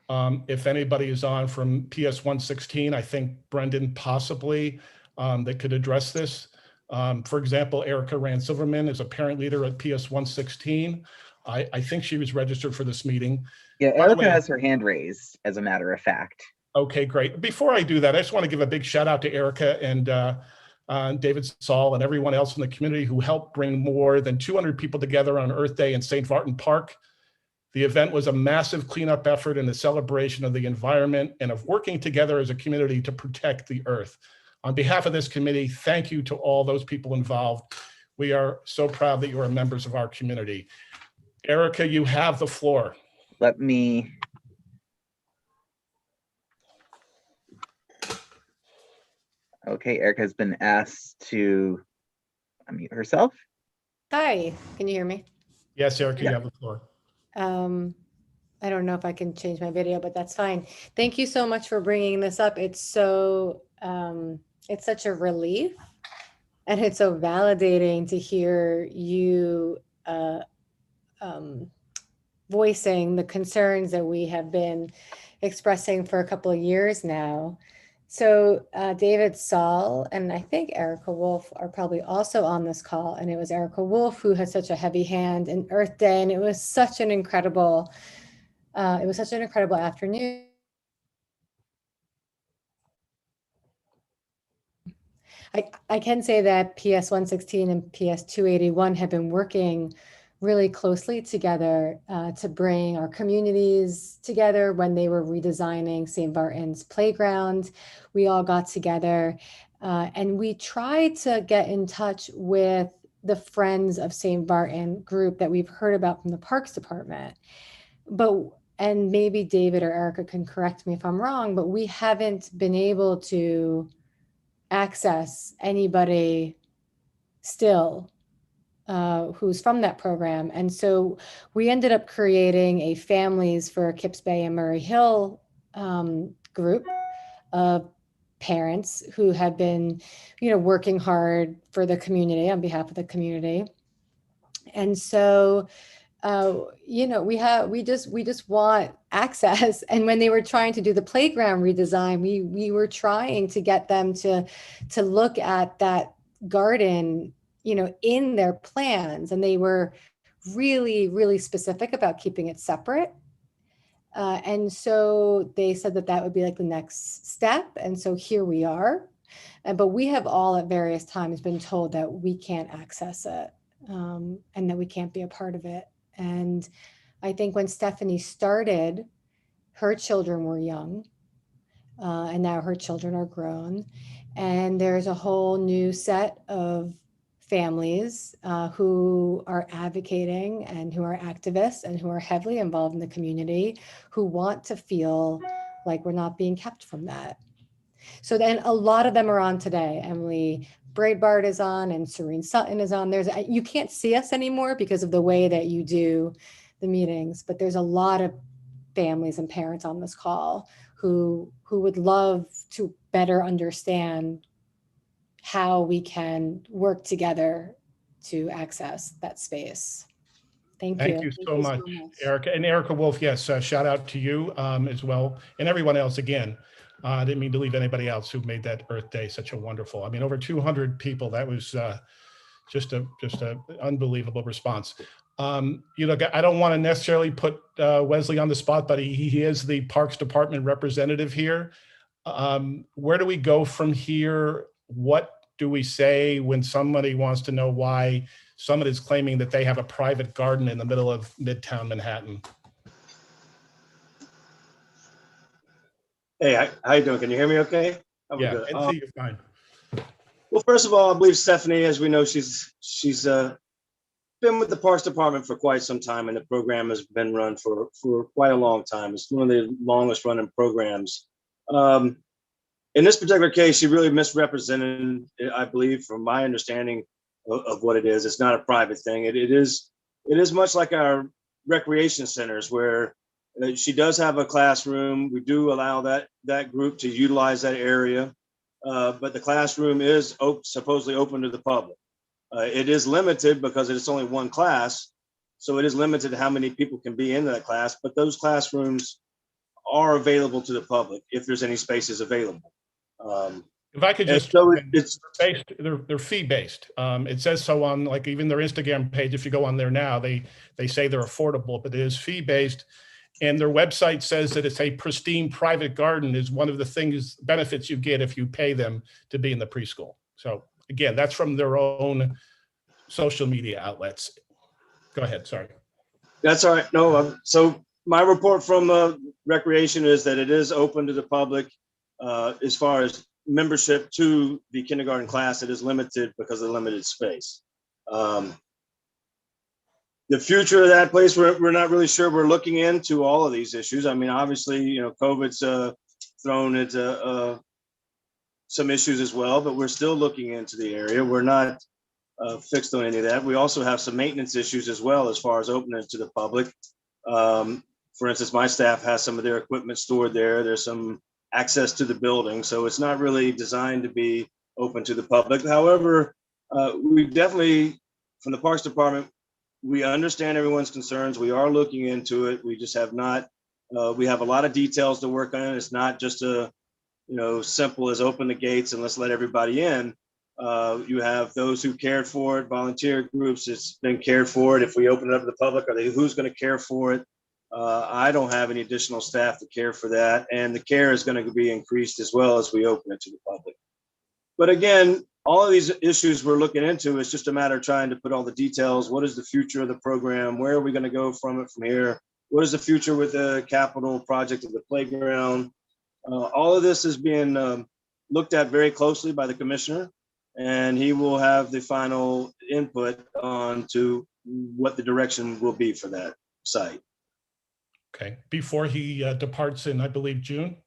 if anybody is on from PS 116. I think Brendan possibly that could address this. For example, Erica Rand Silverman is a parent leader at PS 116. I think she was registered for this meeting. Yeah, Erica has her hand raised, as a matter of fact. Okay, great. Before I do that, I just want to give a big shout out to Erica and David Saul and everyone else in the community who helped bring more than 200 people together on Earth Day in St. Vartan Park. The event was a massive cleanup effort and a celebration of the environment and of working together as a community to protect the Earth. On behalf of this committee, thank you to all those people involved. We are so proud that you are members of our community. Erica, you have the floor. Let me. Okay, Erica has been asked to unmute herself. Hi, can you hear me? Yes, Erica, you have the floor. I don't know if I can change my video, but that's fine. Thank you so much for bringing this up. It's so, it's such a relief, and it's so validating to hear you voicing the concerns that we have been expressing for a couple of years now. So David Saul and I think Erica Wolf are probably also on this call, and it was Erica Wolf who had such a heavy hand in Earth Day, and it was such an incredible afternoon. I can say that PS 116 and PS 281 have been working really closely together to bring our communities together. When they were redesigning St. Vartan's playground, we all got together and we tried to get in touch with the Friends of St. Vartan group that we've heard about from the Parks Department. And maybe David or Erica can correct me if I'm wrong, but we haven't been able to access anybody still who's from that program. And so we ended up creating a Families for Kips Bay and Murray Hill group of parents who have been, working hard for the community on behalf of the community. And so, we just want access. And when they were trying to do the playground redesign, we were trying to get them to look at that garden, in their plans. And they were really, really specific about keeping it separate. And so they said that would be like the next step. And so here we are. But we have all at various times been told that we can't access it and that we can't be a part of it. And I think when Stephanie started, her children were young, and now her children are grown. And there's a whole new set of families who are advocating and who are activists and who are heavily involved in the community, who want to feel like we're not being kept from that. So then a lot of them are on today. Emily Braidbart is on and Serene Sutton is on. You can't see us anymore because of the way that you do the meetings, but there's a lot of families and parents on this call who would love to better understand how we can work together to access that space. Thank you. Thank you so much, Erica. And Erica Wolf, yes, shout out to you as well. And everyone else, again, I didn't mean to leave anybody else who made that Earth Day such a wonderful, over 200 people. That was just a unbelievable response. I don't want to necessarily put Wesley on the spot, but he is the Parks Department representative here. Where do we go from here? What do we say when somebody wants to know why someone is claiming that they have a private garden in the middle of Midtown Manhattan? Hey, how you doing? Can you hear me okay? Yeah, I can see you fine. Well, first of all, I believe Stephanie, as we know, she's been with the Parks Department for quite some time, and the program has been run for quite a long time. It's one of the longest running programs. In this particular case, she really misrepresented, I believe, from my understanding of what it is. It's not a private thing. It is much like our recreation centers, where she does have a classroom. We do allow that group to utilize that area, but the classroom is supposedly open to the public. It is limited because it's only one class, so it is limited to how many people can be in that class, but those classrooms are available to the public if there's any spaces available. If I could just, so they're fee-based. It says so on, like, even their Instagram page. If you go on there now, they say they're affordable, but it is fee-based. And their website says that it's a pristine private garden is one of the benefits you get if you pay them to be in the preschool. So again, that's from their own social media outlets. Go ahead, sorry. That's all right. No, so my report from Recreation is that it is open to the public. As far as membership to the kindergarten class, it is limited because of the limited space. The future of that place, we're not really sure. We're looking into all of these issues. I mean, obviously, COVID's thrown into some issues as well, but we're still looking into the area. We're not fixed on any of that. We also have some maintenance issues as well as far as opening it to the public. For instance, my staff has some of their equipment stored there. There's some access to the building, so it's not really designed to be open to the public. However, we definitely, from the Parks Department, we understand everyone's concerns. We are looking into it. We just have not, we have a lot of details to work on. It's not just simple as open the gates and let's let everybody in. You have those who cared for it, volunteer groups, it's been cared for it. If we open it up to the public, who's going to care for it? I don't have any additional staff to care for that. And the care is going to be increased as well as we open it to the public. But again, all of these issues we're looking into, it's just a matter of trying to put all the details. What is the future of the program? Where are we going to go from here? What is the future with the capital project of the playground? All of this is being looked at very closely by the commissioner, and he will have the final input on to what the direction will be for that site. Okay, before he departs in, I believe, June?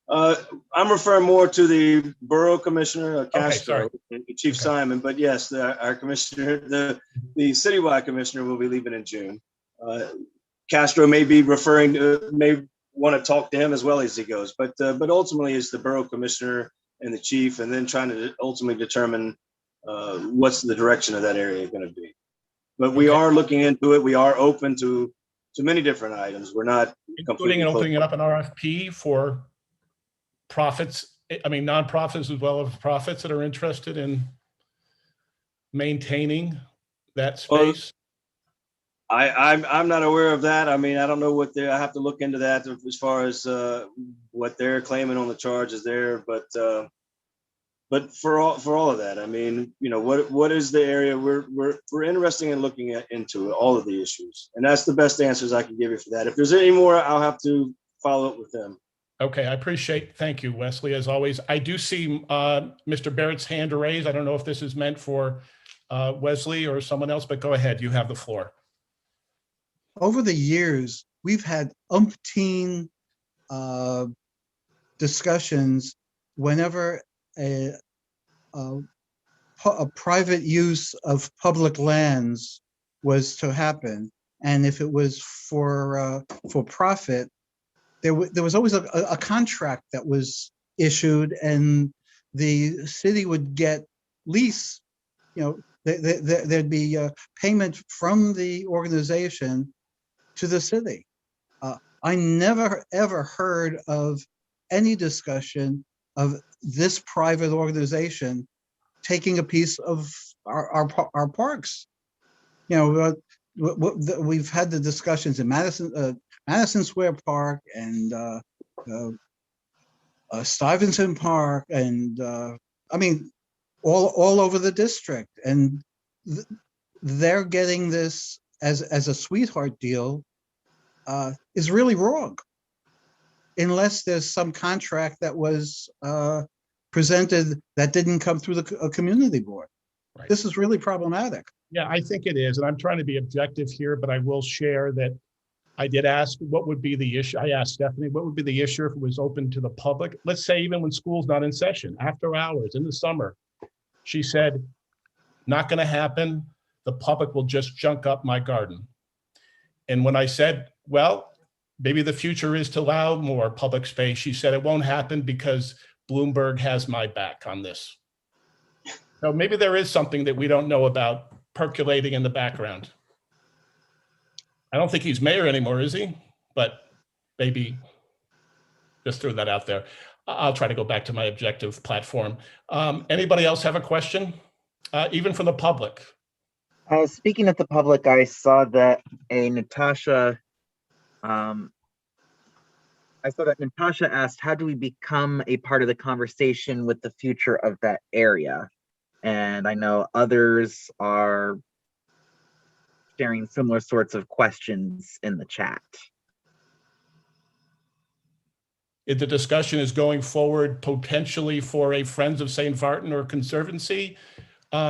I'm referring more to the Borough Commissioner, Castro, okay, Chief Simon, but yes, our commissioner, the citywide commissioner will be leaving in June. Castro may be may want to talk to him as well as he goes, but ultimately it's the Borough Commissioner and the chief, and then trying to ultimately determine what's the direction of that area going to be. But we are looking into it. We are open to many different items. We're not including opening it up an RFP for profits, nonprofits as well as profits that are interested in maintaining that space. I'm not aware of that. I mean, I don't know what I have to look into that as far as what they're claiming on the charges there. But for all of that, I mean, what is the area we're interested in looking into all of the issues, and that's the best answers I can give you for that. If there's any more, I'll have to follow up with them. Okay, I appreciate. Thank you, Wesley. As always, I do see Mr. Barrett's hand raised. I don't know if this is meant for Wesley or someone else, but go ahead. You have the floor. Over the years, we've had umpteen discussions whenever a private use of public lands was to happen, and if it was for profit, there was always a contract that was issued, and the city would get lease. There'd be a payment from the organization to the city. I never ever heard of any discussion of this private organization taking a piece of our parks. We've had the discussions in Madison Square Park and Stuyvesant Park, and all over the district, and they're getting this as a sweetheart deal is really wrong, unless there's some contract that was presented that didn't come through the community board. Right. This is really problematic. Yeah, I think it is. And I'm trying to be objective here, but I will share that I did ask what would be the issue. I asked Stephanie, what would be the issue if it was open to the public? Let's say even when school's not in session, after hours, in the summer. She said, not going to happen. The public will just junk up my garden. And when I said, well, maybe the future is to allow more public space, she said, it won't happen because Bloomberg has my back on this. So maybe there is something that we don't know about percolating in the background. I don't think he's mayor anymore, is he? But maybe just threw that out there. I'll try to go back to my objective platform. Anybody else have a question? Even from the public? Speaking of the public, I saw that Natasha asked, how do we become a part of the conversation with the future of that area? And I know others are sharing similar sorts of questions in the chat. If the discussion is going forward potentially for a Friends of St. Martin or Conservancy,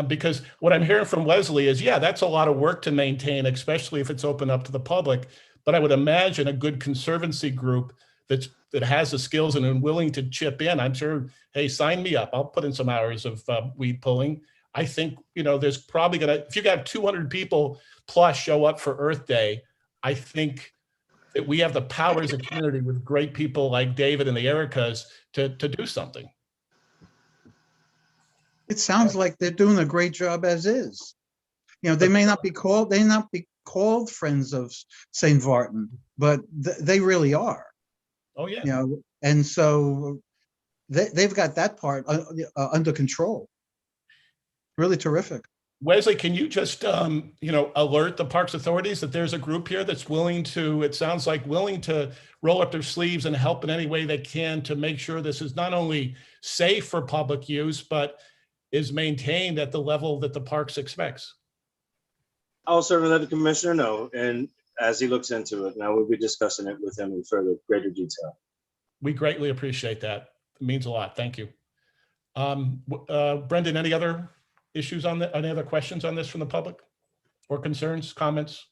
because what I'm hearing from Wesley is, yeah, that's a lot of work to maintain, especially if it's open up to the public. But I would imagine a good Conservancy group that has the skills and is willing to chip in. I'm sure, hey, sign me up. I'll put in some hours of weed pulling. I think, there's probably if you got 200 people plus show up for Earth Day, I think that we have the power as a community with great people like David and the Ericas to do something. It sounds like they're doing a great job as is. They may not be called Friends of St. Martin, but they really are. Oh yeah. And so they've got that part under control. Really terrific. Wesley, can you just, alert the parks authorities that there's a group here that's willing to roll up their sleeves and help in any way they can to make sure this is not only safe for public use, but is maintained at the level that the parks expects? I'll certainly let the commissioner know, and as he looks into it, now we'll be discussing it with him in greater detail. We greatly appreciate that. It means a lot. Thank you. Brendan, any other issues any other questions on this from the public or concerns, comments?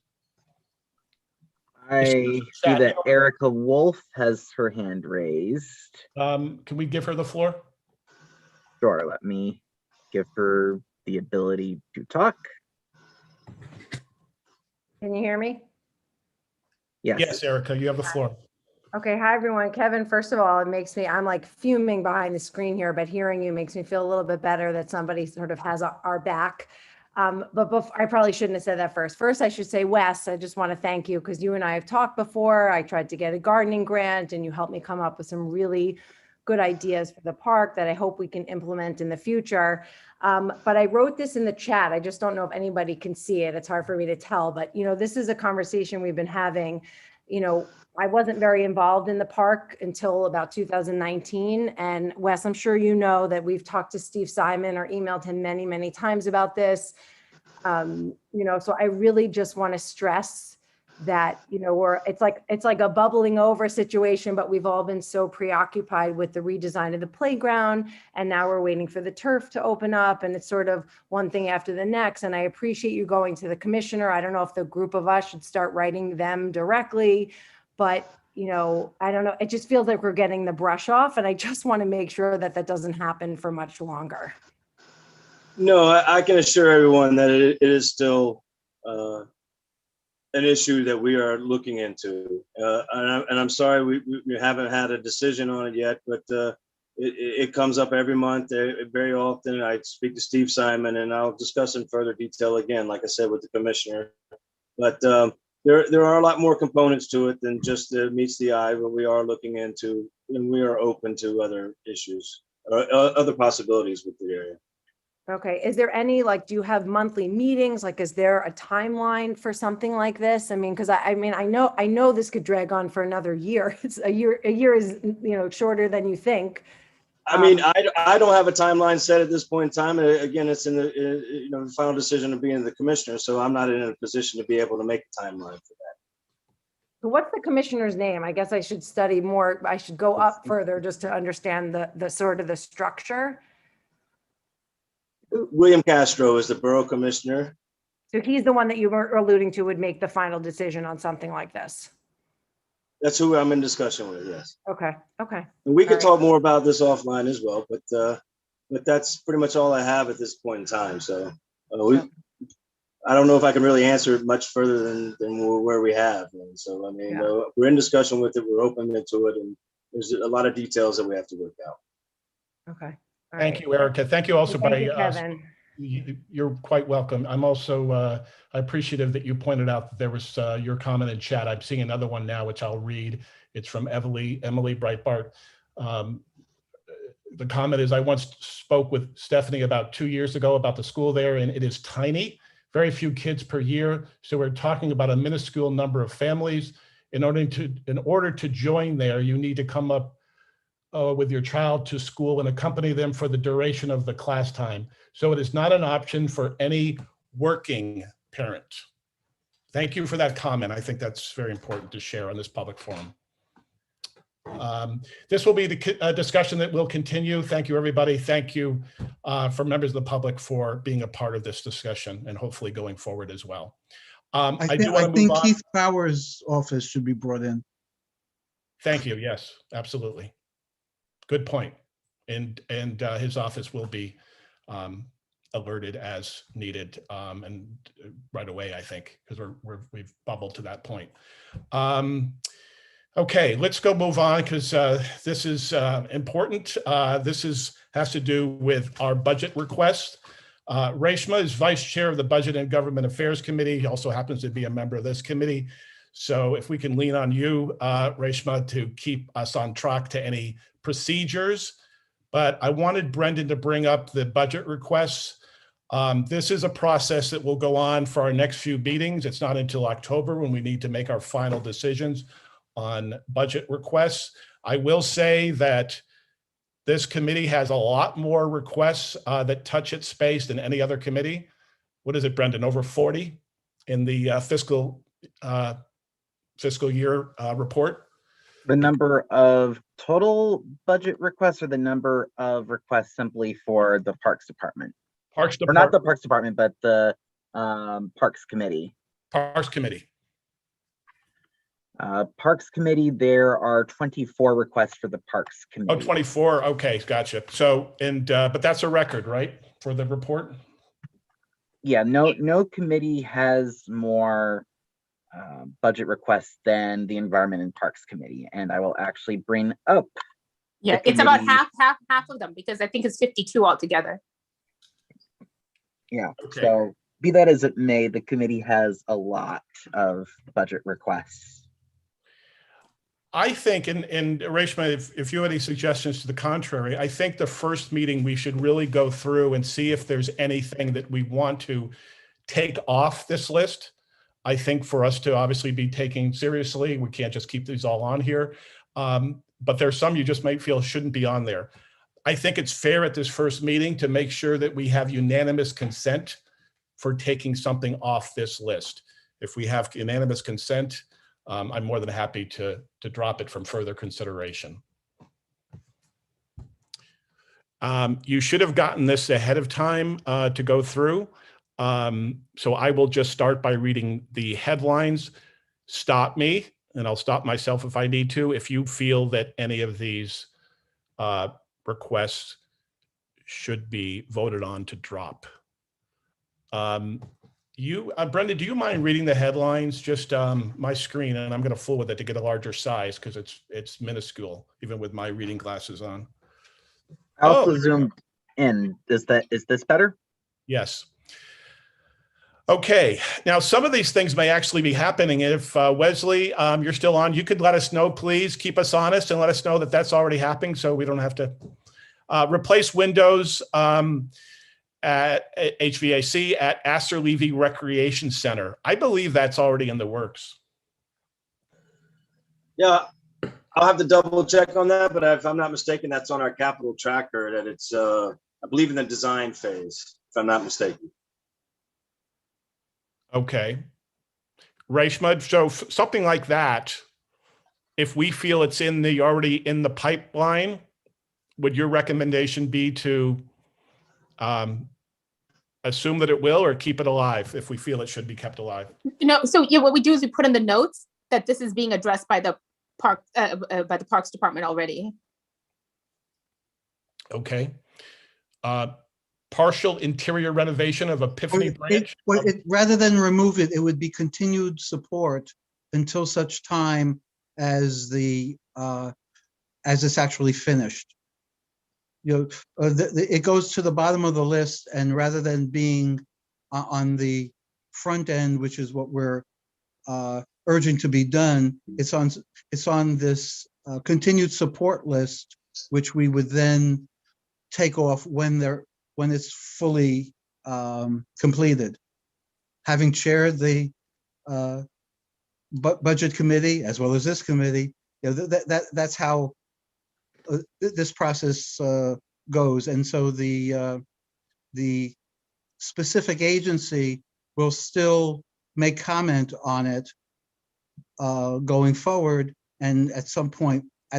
I see that Erica Wolf has her hand raised. Can we give her the floor? Sure, let me give her the ability to talk. Can you hear me? Yes. Yes, Erica, you have the floor. Okay, hi everyone. Kevin, first of all, I'm like fuming behind the screen here, but hearing you makes me feel a little bit better that somebody sort of has our back. But I probably shouldn't have said that first. First, I should say, Wes, I just want to thank you because you and I have talked before. I tried to get a gardening grant and you helped me come up with some really good ideas for the park that I hope we can implement in the future. But I wrote this in the chat. I just don't know if anybody can see it. It's hard for me to tell, but this is a conversation we've been having. I wasn't very involved in the park until about 2019. And Wes, I'm sure you know that we've talked to Steve Simon or emailed him many, many times about this. So I really just want to stress that, it's like a bubbling over situation, but we've all been so preoccupied with the redesign of the playground. And now we're waiting for the turf to open up and it's sort of one thing after the next. And I appreciate you going to the commissioner. I don't know if the group of us should start writing them directly, but I don't know. It just feels like we're getting the brush off. And I just want to make sure that that doesn't happen for much longer. No, I can assure everyone that it is still an issue that we are looking into. And I'm sorry we haven't had a decision on it yet, but it comes up every month. Very often I speak to Steve Simon and I'll discuss in further detail again, like I said, with the commissioner. But there are a lot more components to it than just meets the eye, but we are looking into, and we are open to other issues, other possibilities with the area. Okay. Is there any, do you have monthly meetings? Is there a timeline for something like this? I mean, because I know this could drag on for another year. It's a year is, shorter than you think. I mean, I don't have a timeline set at this point in time. Again, it's in the final decision of being the commissioner. So I'm not in a position to be able to make a timeline for that. So what's the commissioner's name? I guess I should study more. I should go up further just to understand the sort of the structure. William Castro is the Borough Commissioner. So he's the one that you were alluding to would make the final decision on something like this. That's who I'm in discussion with, yes. Okay, okay. And we All could right. talk more about this offline as well, but that's pretty much all I have at this point in time. So I don't know if I can really answer it much further than where we have. And so, I mean, we're in discussion with it. We're open into it. And there's a lot of details that we have to work out. Okay. All Thank right. you, Erica. Thank you also Thank you, Kevin. You're quite welcome. I'm also appreciative that you pointed out that there was your comment in chat. I'm seeing another one now, which I'll read. It's from Emily Breitbart. The comment is, I once spoke with Stephanie about 2 years ago about the school there, and it is tiny, very few kids per year. So we're talking about a minuscule number of families. In order to join there, you need to come up with your child to school and accompany them for the duration of the class time. So it is not an option for any working parent. Thank you for that comment. I think that's very important to share on this public forum. This will be the discussion that will continue. Thank you, everybody. Thank you for members of the public for being a part of this discussion and hopefully going forward as well. I think Keith Powers' office should be brought in. Thank you. Yes, absolutely. Good point. And his office will be alerted as needed and right away, I think, because we've bubbled to that point. Okay, let's go move on because this is important. This has to do with our budget request. Reshma is Vice Chair of the Budget and Government Affairs Committee. He also happens to be a member of this committee. So if we can lean on you, Reshma, to keep us on track to any procedures. But I wanted Brendan to bring up the budget requests. This is a process that will go on for our next few meetings. It's not until October when we need to make our final decisions on budget requests. I will say that this committee has a lot more requests that touch its space than any other committee. What is it, Brendan? Over 40 in the fiscal year report? The number of total budget requests or the number of requests simply for the Parks Department? Parks Department. Or not the Parks Department, but the Parks Committee. Parks Committee. Parks Committee, there are 24 requests for the Parks Committee. Oh, 24. Okay, gotcha. So, but that's a record, right, for the report? Yeah, no committee has more budget requests than the Environment and Parks Committee, and I will actually bring up. Yeah, it's about half of them because I think it's 52 altogether. Yeah. Okay. So be that as it may, the committee has a lot of budget requests. I think, and Reshma, if you have any suggestions to the contrary, I think the first meeting we should really go through and see if there's anything that we want to take off this list. I think for us to obviously be taking seriously, we can't just keep these all on here. But there's some you just might feel shouldn't be on there. I think it's fair at this first meeting to make sure that we have unanimous consent for taking something off this list. If we have unanimous consent, I'm more than happy to drop it from further consideration. You should have gotten this ahead of time to go through. So I will just start by reading the headlines. Stop me, and I'll stop myself if I need to, if you feel that any of these requests should be voted on to drop. Brendan, do you mind reading the headlines? Just my screen, and I'm going to fool with it to get a larger size because it's minuscule, even with my reading glasses on. I also zoomed in. Is this better? Yes. Okay. Now, some of these things may actually be happening. If Wesley, you're still on, you could let us know, please. Keep us honest and let us know that that's already happening, so we don't have to replace windows. At HVAC at Astor Levy Recreation Center. I believe that's already in the works. Yeah, I'll have to double check on that, but if I'm not mistaken, that's on our capital tracker that it's, I believe, in the design phase, if I'm not mistaken. Okay. Reshma, so something like that, if we feel it's already in the pipeline, would your recommendation be to assume that it will, or keep it alive if we feel it should be kept alive? No, so yeah, what we do is we put in the notes that this is being addressed by the Parks Department already. Okay. Partial interior renovation of Epiphany Branch. Rather than remove it, it would be continued support until such time as as it's actually finished. It goes to the bottom of the list, and rather than being on the front end, which is what we're urging to be done, it's on this continued support list, which we would then take off when it's fully completed. Having chaired the budget committee as well as this committee, that's how this process goes. And so the specific agency will still make comment on it going forward, and at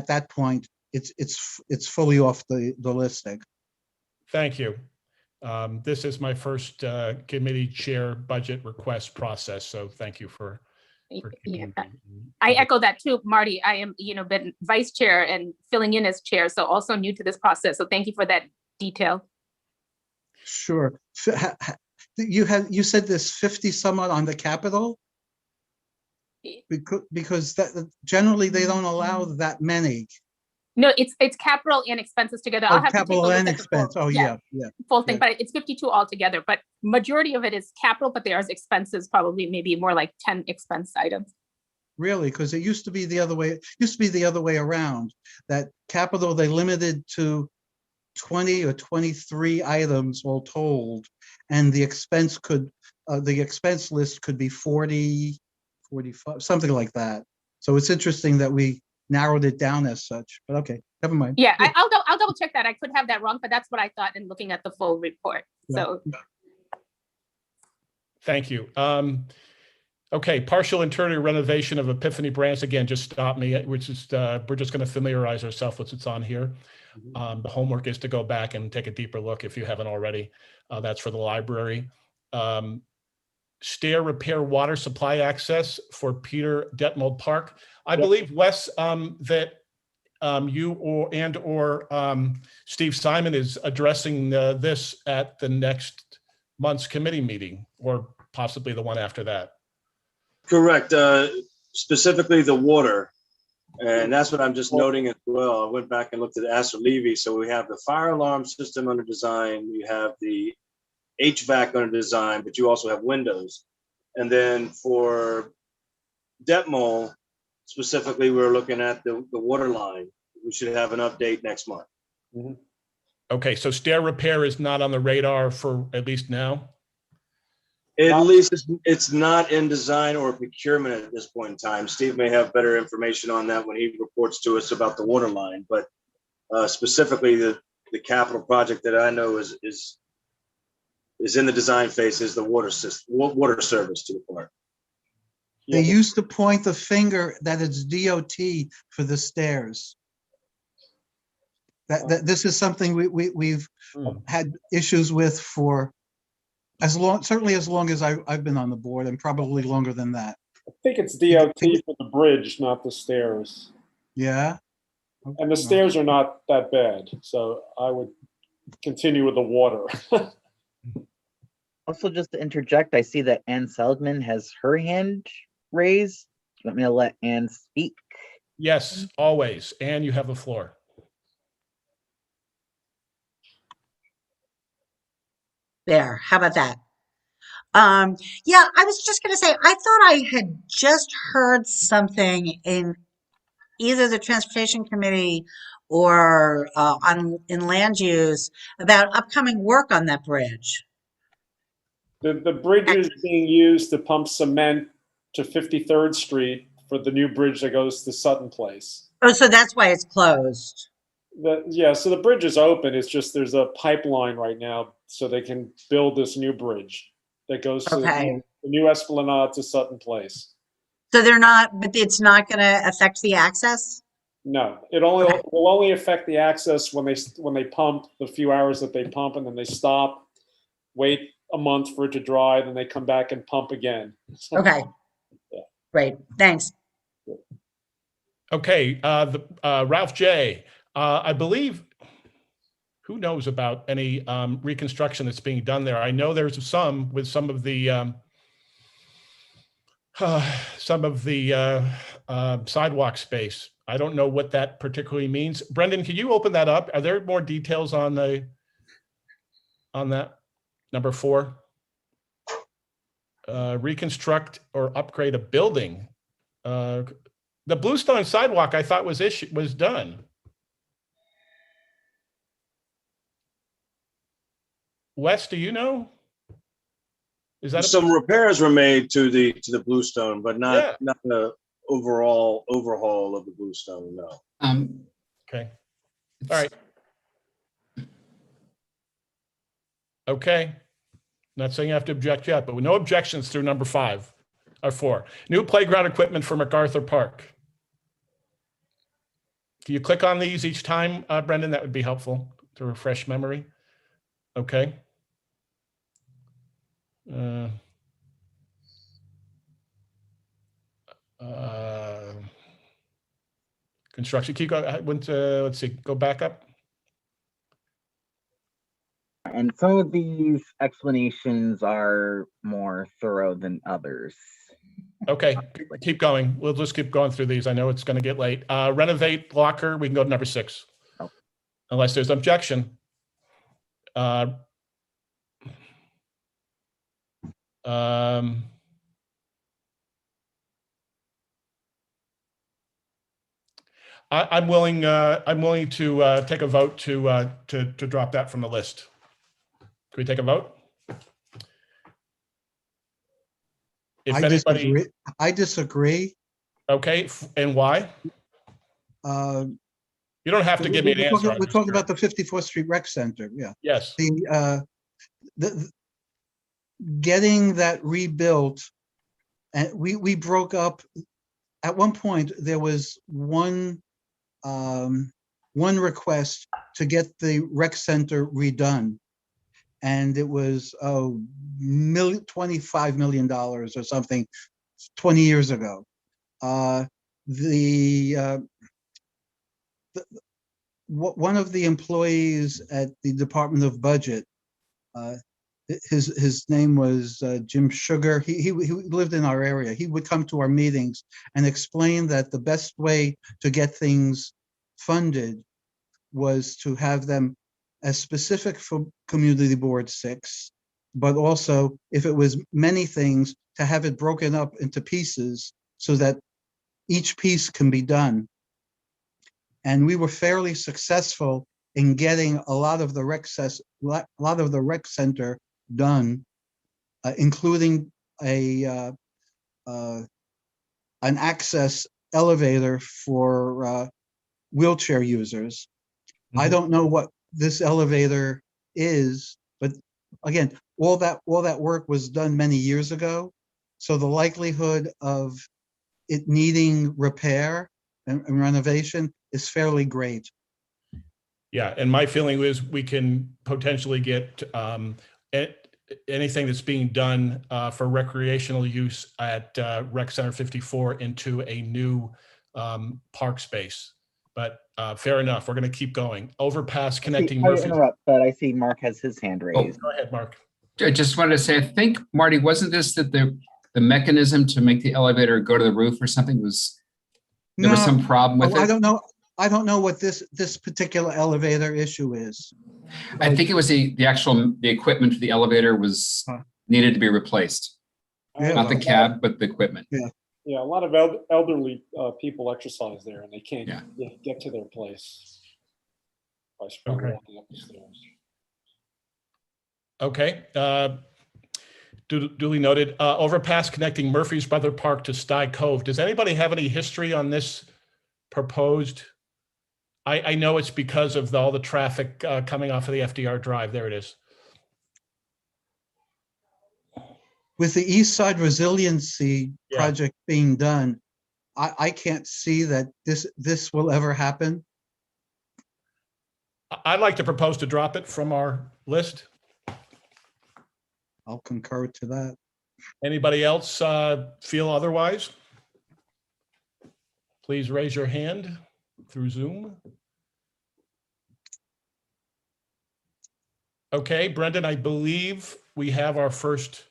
that point, it's fully off the listing. Thank you. This is my first committee chair budget request process, so thank you for Yeah. I echo that too, Marty. I am, been vice chair and filling in as chair, so also new to this process. So thank you for that detail. Sure. You said there's 50 somewhat on the Capitol? Because generally they don't allow that many. No, it's capital and expenses together. I'll have capital to take a and look at expense. the full, Yeah. full thing, but it's 52 altogether. But majority of it is capital, but there's expenses, probably maybe more like 10 expense items. Really, because it used to be the other way. It used to be the other way around. That capital they limited to 20 or 23 items all told, and the expense list could be 40, 45, something like that. So it's interesting that we narrowed it down as such, but okay, never mind. Yeah, I'll double check that. I could have that wrong, but that's what I thought in looking at the full report. So. Thank you. Okay, partial interior renovation of Epiphany Branch. Again, just stop me. We're just going to familiarize ourselves with what's on here. The homework is to go back and take a deeper look if you haven't already. That's for the library. Stair repair water supply access for Peter Detmold Park. I believe, Wes, that you or Steve Simon is addressing this at the next month's committee meeting, or possibly the one after that. Correct. Specifically the water. And that's what I'm just noting as well. I went back and looked at Astor Levy. So we have the fire alarm system under design. You have the HVAC under design, but you also have windows. And then for Detmold, specifically, we're looking at the water line. We should have an update next month. Okay, so stair repair is not on the radar for at least now? At least it's not in design or procurement at this point in time. Steve may have better information on that when he reports to us about the water line, but specifically the capital project that I know is in the design phase is the water system, water service to the park. They used to point the finger that it's DOT for the stairs. That this is something we've had issues with for certainly as long as I've been on the board, and probably longer than that. I think it's DOT for the bridge, not the stairs. Yeah. And the stairs are not that bad, so I would continue with the water. Also, just to interject, I see that Ann Seligman has her hand raised. Do you want me to let Ann speak? Yes, always. Ann, you have the floor. There, how about that? Yeah, I was just going to say, I thought I had just heard something in either the Transportation Committee or in land use about upcoming work on that bridge. The bridge is being used to pump cement to 53rd Street for the new bridge that goes to Sutton Place. Oh, so that's why it's closed. Yeah, so the bridge is open. It's just there's a pipeline right now so they can build this new bridge that goes to the new Esplanade to Sutton Place. So they're not, but it's not going to affect the access? No, it will only affect the access when they pump the few hours that they pump, and then they stop, wait a month for it to dry, then they come back and pump again. So, Okay. yeah. Great. Thanks. Okay, Ralph J. I believe, who knows about any reconstruction that's being done there? I know there's some with some of the sidewalk space. I don't know what that particularly means. Brendan, can you open that up? Are there more details on that? Number 4, reconstruct or upgrade a building. The Bluestone sidewalk I thought was done. Wes, do you know? Is that Some repairs were made to the Bluestone, but not the overall overhaul of the Bluestone, no. Okay. All right. Okay. Not saying you have to object yet, but with no objections through number 5 or 4. New playground equipment for MacArthur Park. Can you click on these each time, Brendan? That would be helpful to refresh memory. Okay. Construction. Keep going. Let's see. Go back up. And some of these explanations are more thorough than others. Okay, keep going. We'll just keep going through these. I know it's going to get late. Renovate locker. We can go to number 6, unless there's objection. I'm willing to take a vote to drop that from the list. Can we take a vote? I disagree. Okay, and why? You don't have to give me an answer. We're talking about the 54th Street Rec Center. Yeah. Yes. The getting that rebuilt, and we broke up. At one point, there was one request to get the rec center redone, and it was $25 million or something 20 years ago. One of the employees at the Department of Budget, his name was Jim Sugar. He lived in our area. He would come to our meetings and explain that the best way to get things funded was to have them as specific for Community Board 6, but also if it was many things, to have it broken up into pieces so that each piece can be done. And we were fairly successful in getting a lot of the rec center done, including an access elevator for wheelchair users. Mm-hmm. I don't know what this elevator is, but again, all that work was done many years ago. So the likelihood of it needing repair and renovation is fairly great. Yeah, and my feeling is we can potentially get anything that's being done for recreational use at Rec Center 54 into a new park space. But fair enough, we're going to keep going. Overpass connecting Murphy. Sorry to interrupt, but I see Mark has his hand raised. Go ahead, Mark. I just wanted to say, I think, Marty, wasn't this that the mechanism to make the elevator go to the roof or something was some problem with it? I don't know what this particular elevator issue is. I think it was the equipment for the elevator was needed to be replaced. Yeah, not the cab, but the equipment. Yeah. Yeah, a lot of elderly people exercise there, and they can't get to their place by walking up the stairs. Okay. Duly noted. Overpass connecting Murphy's Brother Park to Sty Cove. Does anybody have any history on this proposed? I know it's because of all the traffic coming off of the FDR Drive. There it is. with the East Side Resiliency Yeah. project being done, I can't see that this will ever happen. I'd like to propose to drop it from our list. I'll concur to that. Anybody else feel otherwise? Please raise your hand through Zoom. Okay, Brendan, I believe we have our first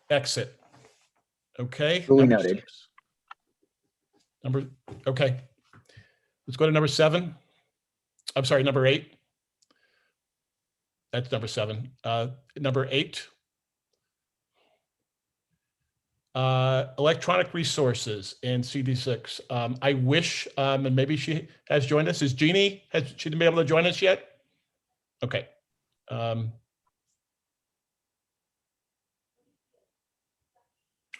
exit. Okay. Duly number noted. 6. Okay. Let's go to number 7. I'm sorry, number 8. That's number 7. Number 8. Electronic resources in CD6. I wish, and maybe she has joined us. Is Jeannie, has she been able to join us yet? Okay.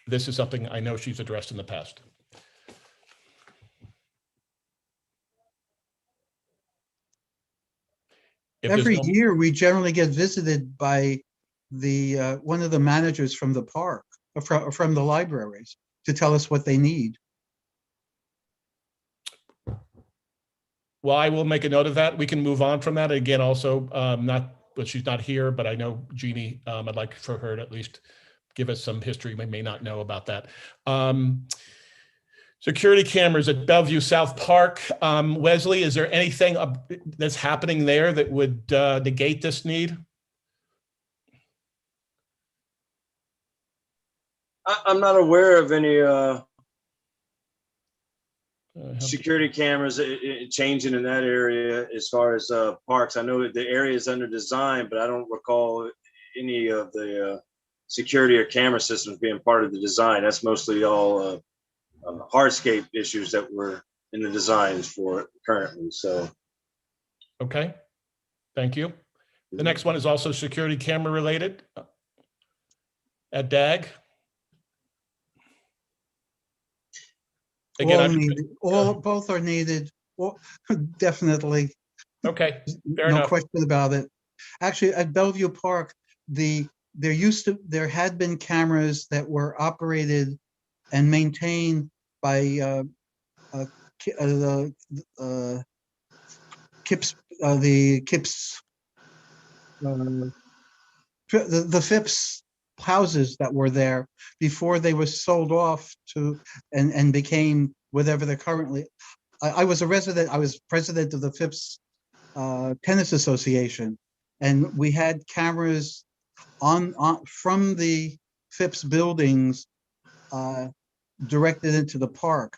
This is something I know she's addressed in the past. If Every there's no- year, we generally get visited by the one of the managers from the park, from the libraries, to tell us what they need. Well, I will make a note of that. We can move on from that. Again, also, but she's not here, but I know Jeannie, I'd like for her to at least give us some history we may not know about that. Security cameras at Bellevue South Park. Wesley, is there anything that's happening there that would negate this need? I'm not aware of any security cameras changing in that area as far as parks. I know that the area is under design, but I don't recall any of the security or camera systems being part of the design. That's mostly all hardscape issues that were in the designs for it currently. So, okay, thank you. The next one is also security camera related at DAG. Again, both are needed. Definitely. Okay, fair no enough. question about it. Actually, at Bellevue Park, there had been cameras that were operated and maintained by the Phipps houses that were there before they were sold off to and became whatever they're currently. I was a resident. I was president of the Phipps Tennis Association, and we had cameras on from the Phipps buildings directed into the park.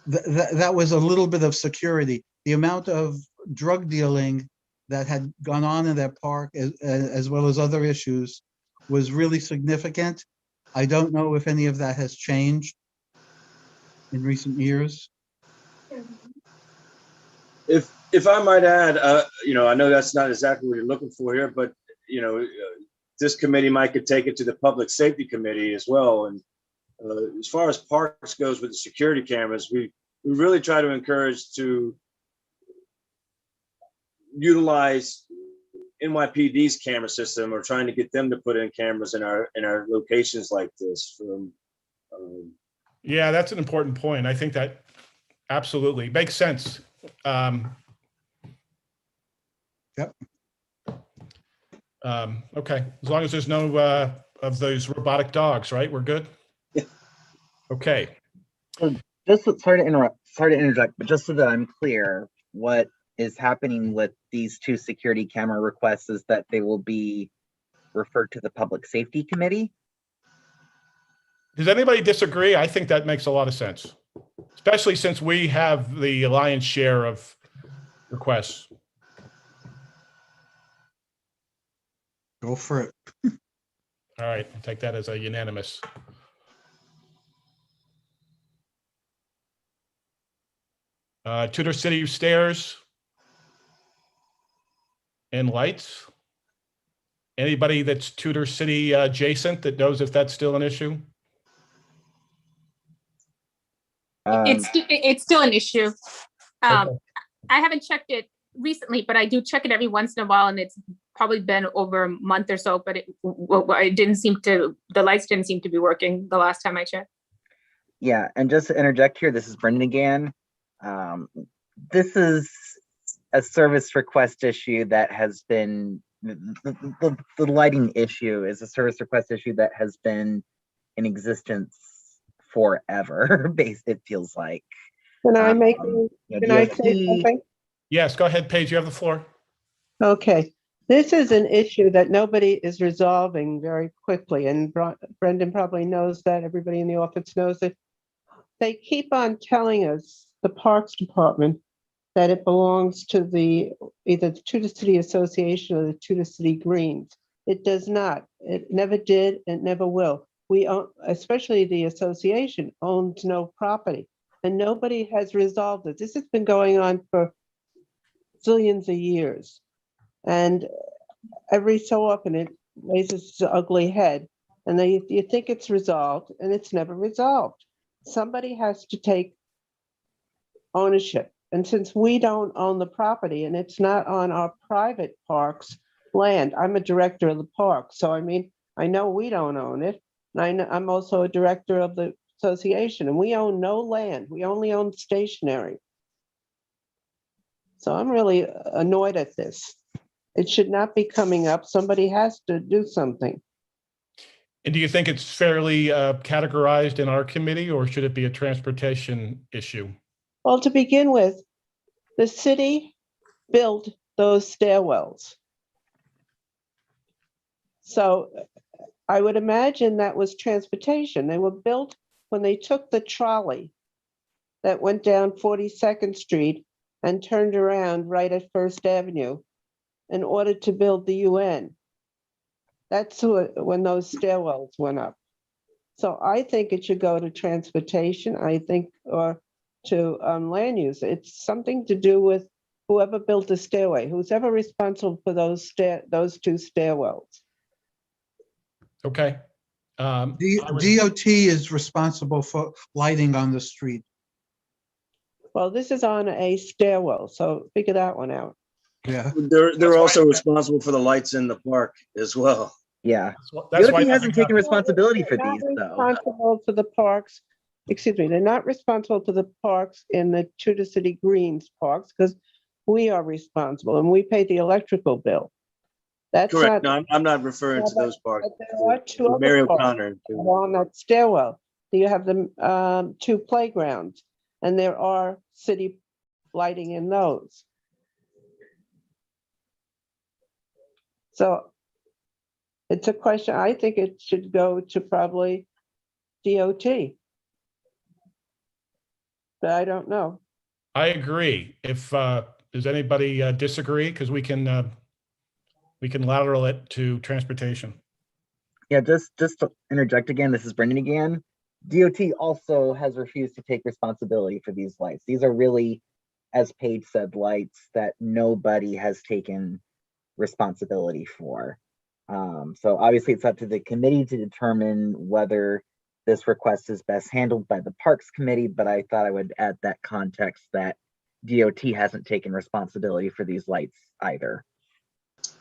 That was a little bit of security. The amount of drug dealing that had gone on in that park, as well as other issues, was really significant. I don't know if any of that has changed in recent years. If I might add, I know that's not exactly what you're looking for here, but this committee might could take it to the Public Safety Committee as well. And as far as parks goes with the security cameras, we really try to encourage to utilize NYPD's camera system, or trying to get them to put in cameras in our locations like this. Yeah, that's an important point. I think that absolutely makes sense. Yep. Okay, as long as there's no of those robotic dogs, right? We're good. Yeah. Okay. So sorry to interject, but just so that I'm clear, what is happening with these 2 security camera requests is that they will be referred to the Public Safety Committee. Does anybody disagree? I think that makes a lot of sense, especially since we have the lion's share of requests. Go for it. All right, I'll take that as a unanimous. Tudor City stairs and lights. Anybody that's Tudor City adjacent that knows if that's still an issue? It's still an issue. Okay. I haven't checked it recently, but I do check it every once in a while, and it's probably been over a month or so, but it didn't seem to, the lights didn't seem to be working the last time I checked. Yeah, and just to interject here, this is Brendan again. This is a service request issue that has been, the lighting issue is a service request issue that has been in existence forever, it feels like. Can I make, can I say something? Yes, go ahead, Paige, you have the floor. Okay, this is an issue that nobody is resolving very quickly, and Brendan probably knows that, everybody in the office knows it. They keep on telling us, the Parks Department, that it belongs to either to the City Association or to the City Greens. It does not. It never did, it never will. We own, especially the association, owns no property, and nobody has resolved it. This has been going on for zillions of years. And every so often it raises its ugly head, and then you think it's resolved, and it's never resolved. Somebody has to take ownership. And since we don't own the property and it's not on our private parks land, I'm a director of the park. So, I mean, I know we don't own it. And I'm also a director of the association, and we own no land. We only own stationery. So I'm really annoyed at this. It should not be coming up. Somebody has to do something. And do you think it's fairly categorized in our committee, or should it be a transportation issue? Well, to begin with, the city built those stairwells. So I would imagine that was transportation. They were built when they took the trolley that went down 42nd Street and turned around right at First Avenue in order to build the UN. That's when those stairwells went up. So I think it should go to transportation, I think, or to land use. It's something to do with whoever built the stairway, who's ever responsible for those two stairwells. Okay. DOT is responsible for lighting on the street. Well, this is on a stairwell, so figure that one out. Yeah. They're also responsible for the lights in the park as well. Yeah. That's why DOT hasn't taken responsibility for these, though. Responsible for the parks. Excuse me, they're not responsible for the parks in the Tudor City Greens parks, because we are responsible and we pay the electrical bill. That's correct. Not, no, I'm not referring to those parks. There are two Mary other parks O'Connor on that stairwell. You have the two playgrounds, and there are city lighting in those. So it's a question. I think it should go to probably DOT. But I don't know. I agree. If does anybody disagree? Because we can lateral it to transportation. Yeah, just to interject again, this is Brendan again. DOT also has refused to take responsibility for these lights. These are really, as Paige said, lights that nobody has taken responsibility for. So obviously it's up to the committee to determine whether this request is best handled by the Parks Committee, but I thought I would add that context that DOT hasn't taken responsibility for these lights either.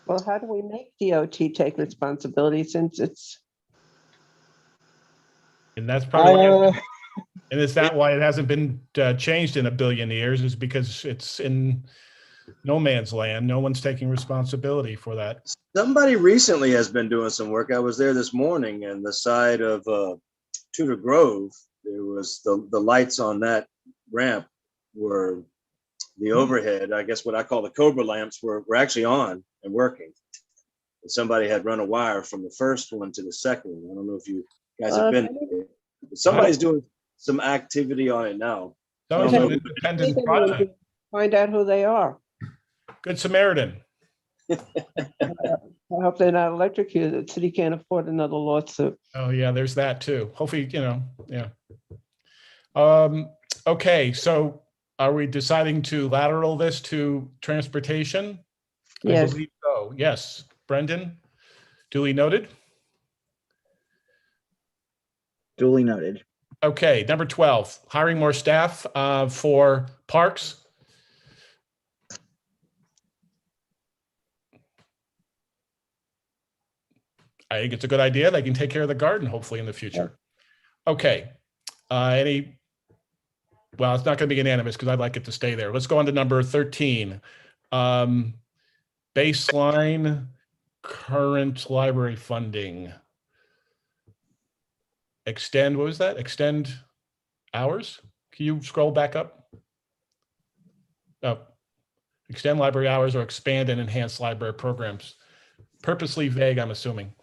Well, how do we make DOT take responsibility since it's... And that's probably and is that why it hasn't been changed in a billion years, is because it's in no man's land. No one's taking responsibility for that. Somebody recently has been doing some work. I was there this morning, and the side of Tudor Grove, there was the lights on that ramp were the overhead, I guess what I call the Cobra lamps were actually on and working. And somebody had run a wire from the first one to the second one. I don't know if you guys have been there. Somebody's doing some activity on it now. That was an independent project. Find out who they are. Good Samaritan. I hope they're not electrocuted. The city can't afford another lawsuit. Oh yeah, there's that too. Hopefully, yeah. Okay, so are we deciding to lateral this to transportation? Yes. I believe so. Yes. Brendan, duly noted. Duly noted. Okay, number 12, hiring more staff for parks. I think it's a good idea. They can take care of the garden hopefully in the future. Okay. Well, it's not going to be unanimous because I'd like it to stay there. Let's go on to number 13. Baseline current library funding. Extend, what was that? Extend hours? Can you scroll back up? Oh, extend library hours or expand and enhance library programs. Purposely vague, I'm assuming.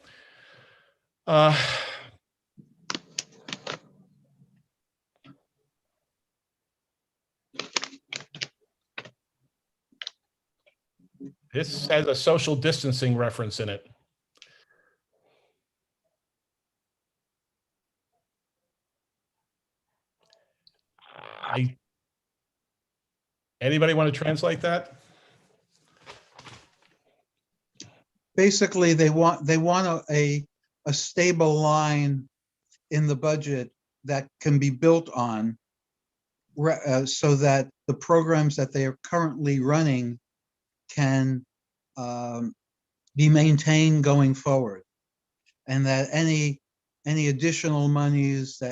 This has a social distancing reference in it. Anybody want to translate that? Basically, they want a stable line in the budget that can be built on, so that the programs that they are currently running can be maintained going forward, and that any additional monies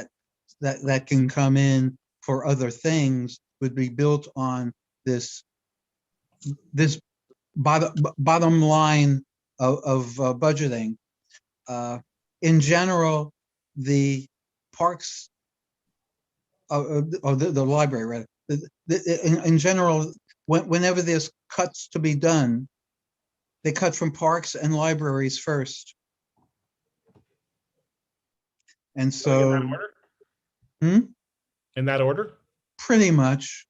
that can come in for other things would be built on this bottom line of budgeting. In general, the parks or the library, rather, in general, whenever there's cuts to be done, they cut from parks and libraries first. And so, in that order? In that order? Pretty much.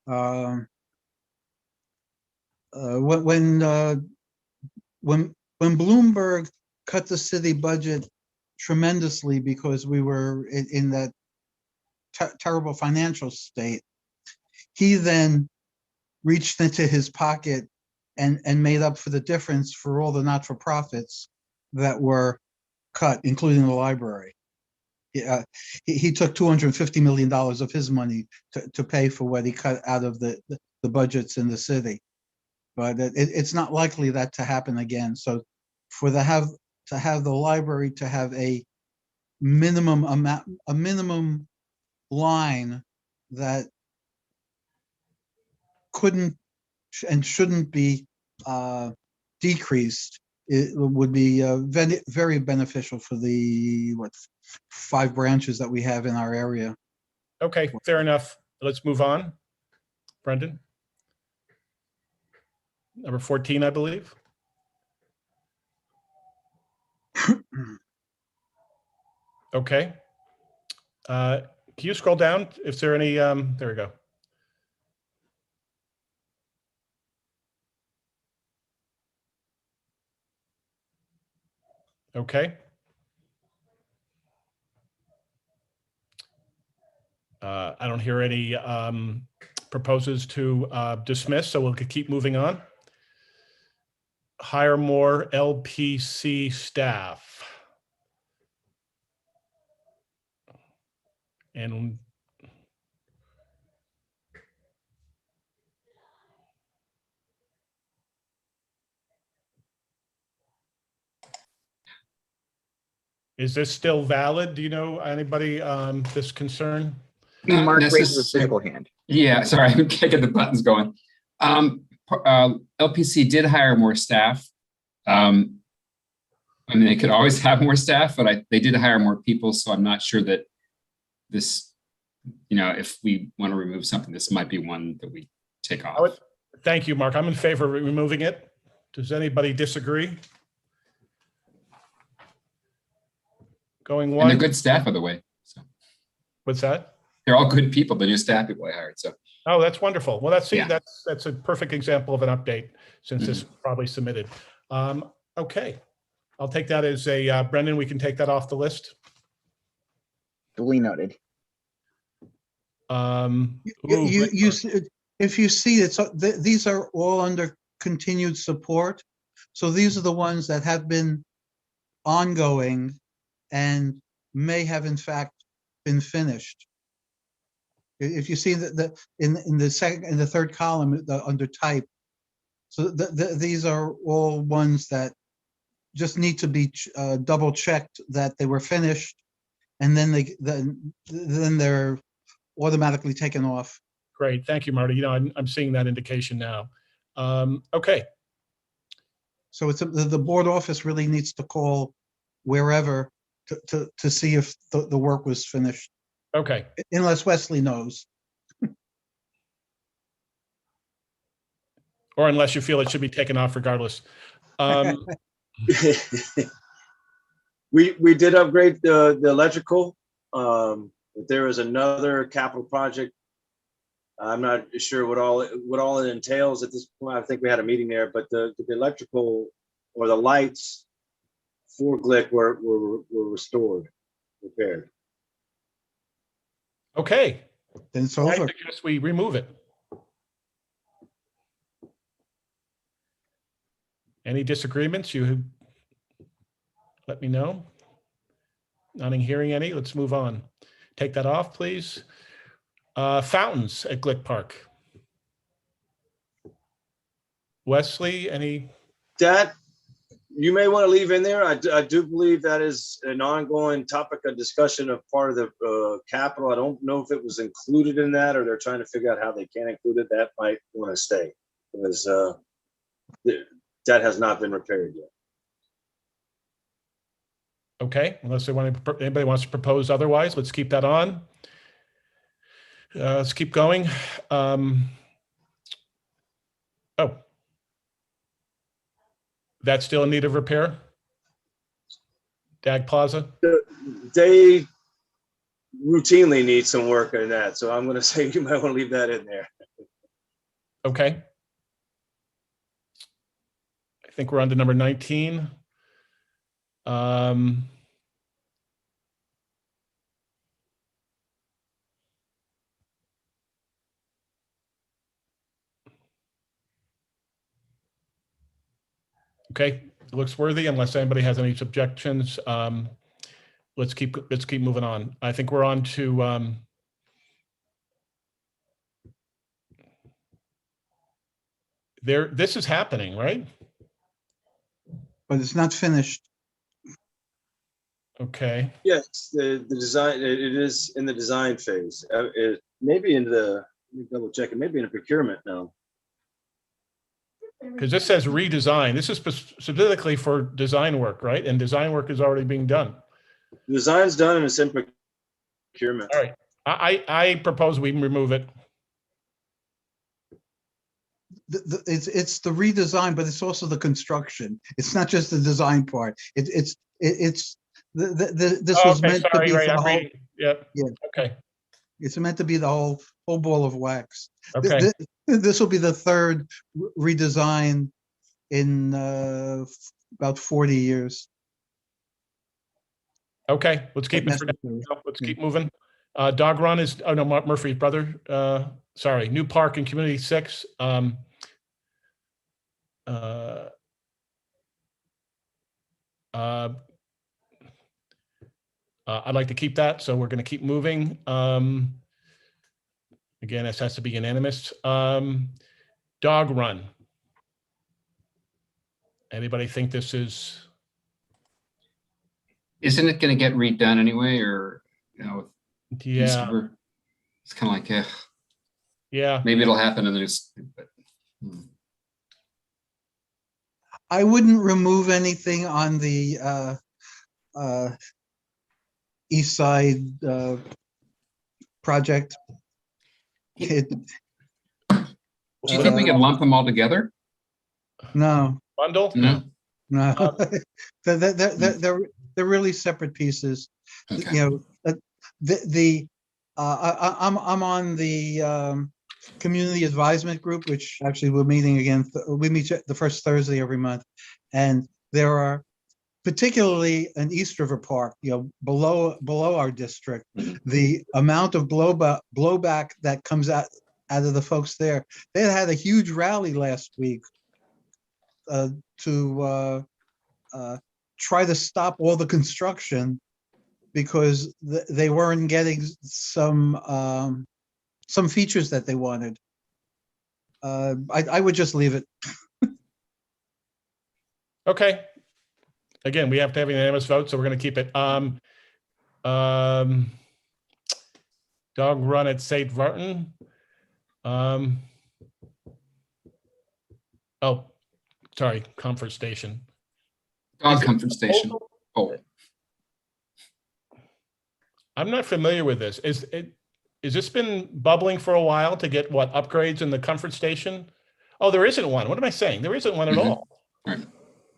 When Bloomberg cut the city budget tremendously because we were in that terrible financial state, he then reached into his pocket and made up for the difference for all the not-for-profits that were cut, including the library. He took $250 million of his money to pay for what he cut out of the budgets in the city. But it's not likely that to happen again. So to have the library to have a minimum amount, a minimum line that couldn't and shouldn't be decreased, it would be very beneficial for the 5 branches that we have in our area. Okay, fair enough. Let's move on. Brendan? Number 14, I believe. Okay. Can you scroll down if there are any, there we go. Okay. I don't hear any proposals to dismiss, so we'll keep moving on. Hire more LPC staff. And is this still valid? Do you know anybody this concern? Mark raises his physical hand. Yeah, sorry, I'm getting the buttons going. LPC did hire more staff. I mean, they could always have more staff, but they did hire more people, so I'm not sure that this, if we want to remove something, this might be one that we take off. Thank you, Mark. I'm in favor of removing it. Does anybody disagree? Going one. And they're good staff, by the way. So. What's that? They're all good people. They're just staff people I hired. So. Oh, that's wonderful. Well, that's Yeah. that's a perfect example of an update since this was probably submitted. Okay, I'll take that as a Brendan. We can take that off the list. Duly noted. If you see these are all under continued support. So these are the ones that have been ongoing and may have in fact been finished. If you see that in the third column under type, So these are all ones that just need to be double checked that they were finished, and then then they're automatically taken off. Great, thank you, Marty. I'm seeing that indication now. Okay, So it's the board office really needs to call wherever to see if the work was finished, okay. unless Wesley knows. Or unless you feel it should be taken off regardless. We did upgrade the electrical. But there is another capital project. I'm not sure what all it entails at this point. I think we had a meeting there, but the electrical or the lights for Glick were restored, repaired. Okay. Then it's I over. suggest we remove it. Any disagreements? You let me know. Not hearing any. Let's move on. Take that off, please. Fountains at Glick Park. Wesley, any? That you may want to leave in there. I do believe that is an ongoing topic of discussion of part of the capital. I don't know if it was included in that or they're trying to figure out how they can include it. That might want to stay because that has not been repaired yet. Okay, unless anybody wants to propose otherwise, let's keep that on. Let's keep going. Oh, that's still in need of repair? Dag Plaza? They routinely need some work on that. So I'm going to say you might want to leave that in there. Okay. I think we're on to number 19. Okay, it looks worthy unless anybody has any objections. Let's keep moving on. I think we're on to this is happening, right? But it's not finished. Okay. Yes, the design, it is in the design phase. It may be in the, let me double check, it may be in a procurement now. Because this says redesign. This is specifically for design work, right? And design work is already being done. The design's done and it's in procurement. All right. I propose we remove it. It's the redesign, but it's also the construction. It's not just the design part. This was Okay, meant sorry, to be right, for the I'm whole. reading. Yeah. Okay. It's meant to be the whole ball of wax. Okay. This will be the third redesign in about 40 years. Okay, let's keep it for now. Let's keep moving. Dog Run is, oh no, Mark Murphy's brother. Sorry, New Park and Community 6. I'd like to keep that, so we're going to keep moving. Again, this has to be unanimous. Dog Run. Anybody think this is? Isn't it going to get redone anyway, or Yeah. It's kind of like, yeah. Yeah. Maybe it'll happen in the news. I wouldn't remove anything on the east side project. Do you think we can lump them all together? No. Bundle? No. No. They're really separate pieces. Okay. You know, I'm on the community advisement group, which actually we're meeting again. We meet the first Thursday every month, and there are, particularly in East River Park, below our district, the amount of blowback that comes out of the folks there. They had a huge rally last week to try to stop all the construction because they weren't getting some features that they wanted. I would just leave it. Okay. Again, we have to have a unanimous vote, so we're going to keep it. Dog run at St. Martin. Oh, sorry, comfort station. Dog comfort station. Oh, I'm not familiar with this. Is this been bubbling for a while to get what upgrades in the comfort station? Oh, there isn't one. What am I saying? There isn't one at all. Right.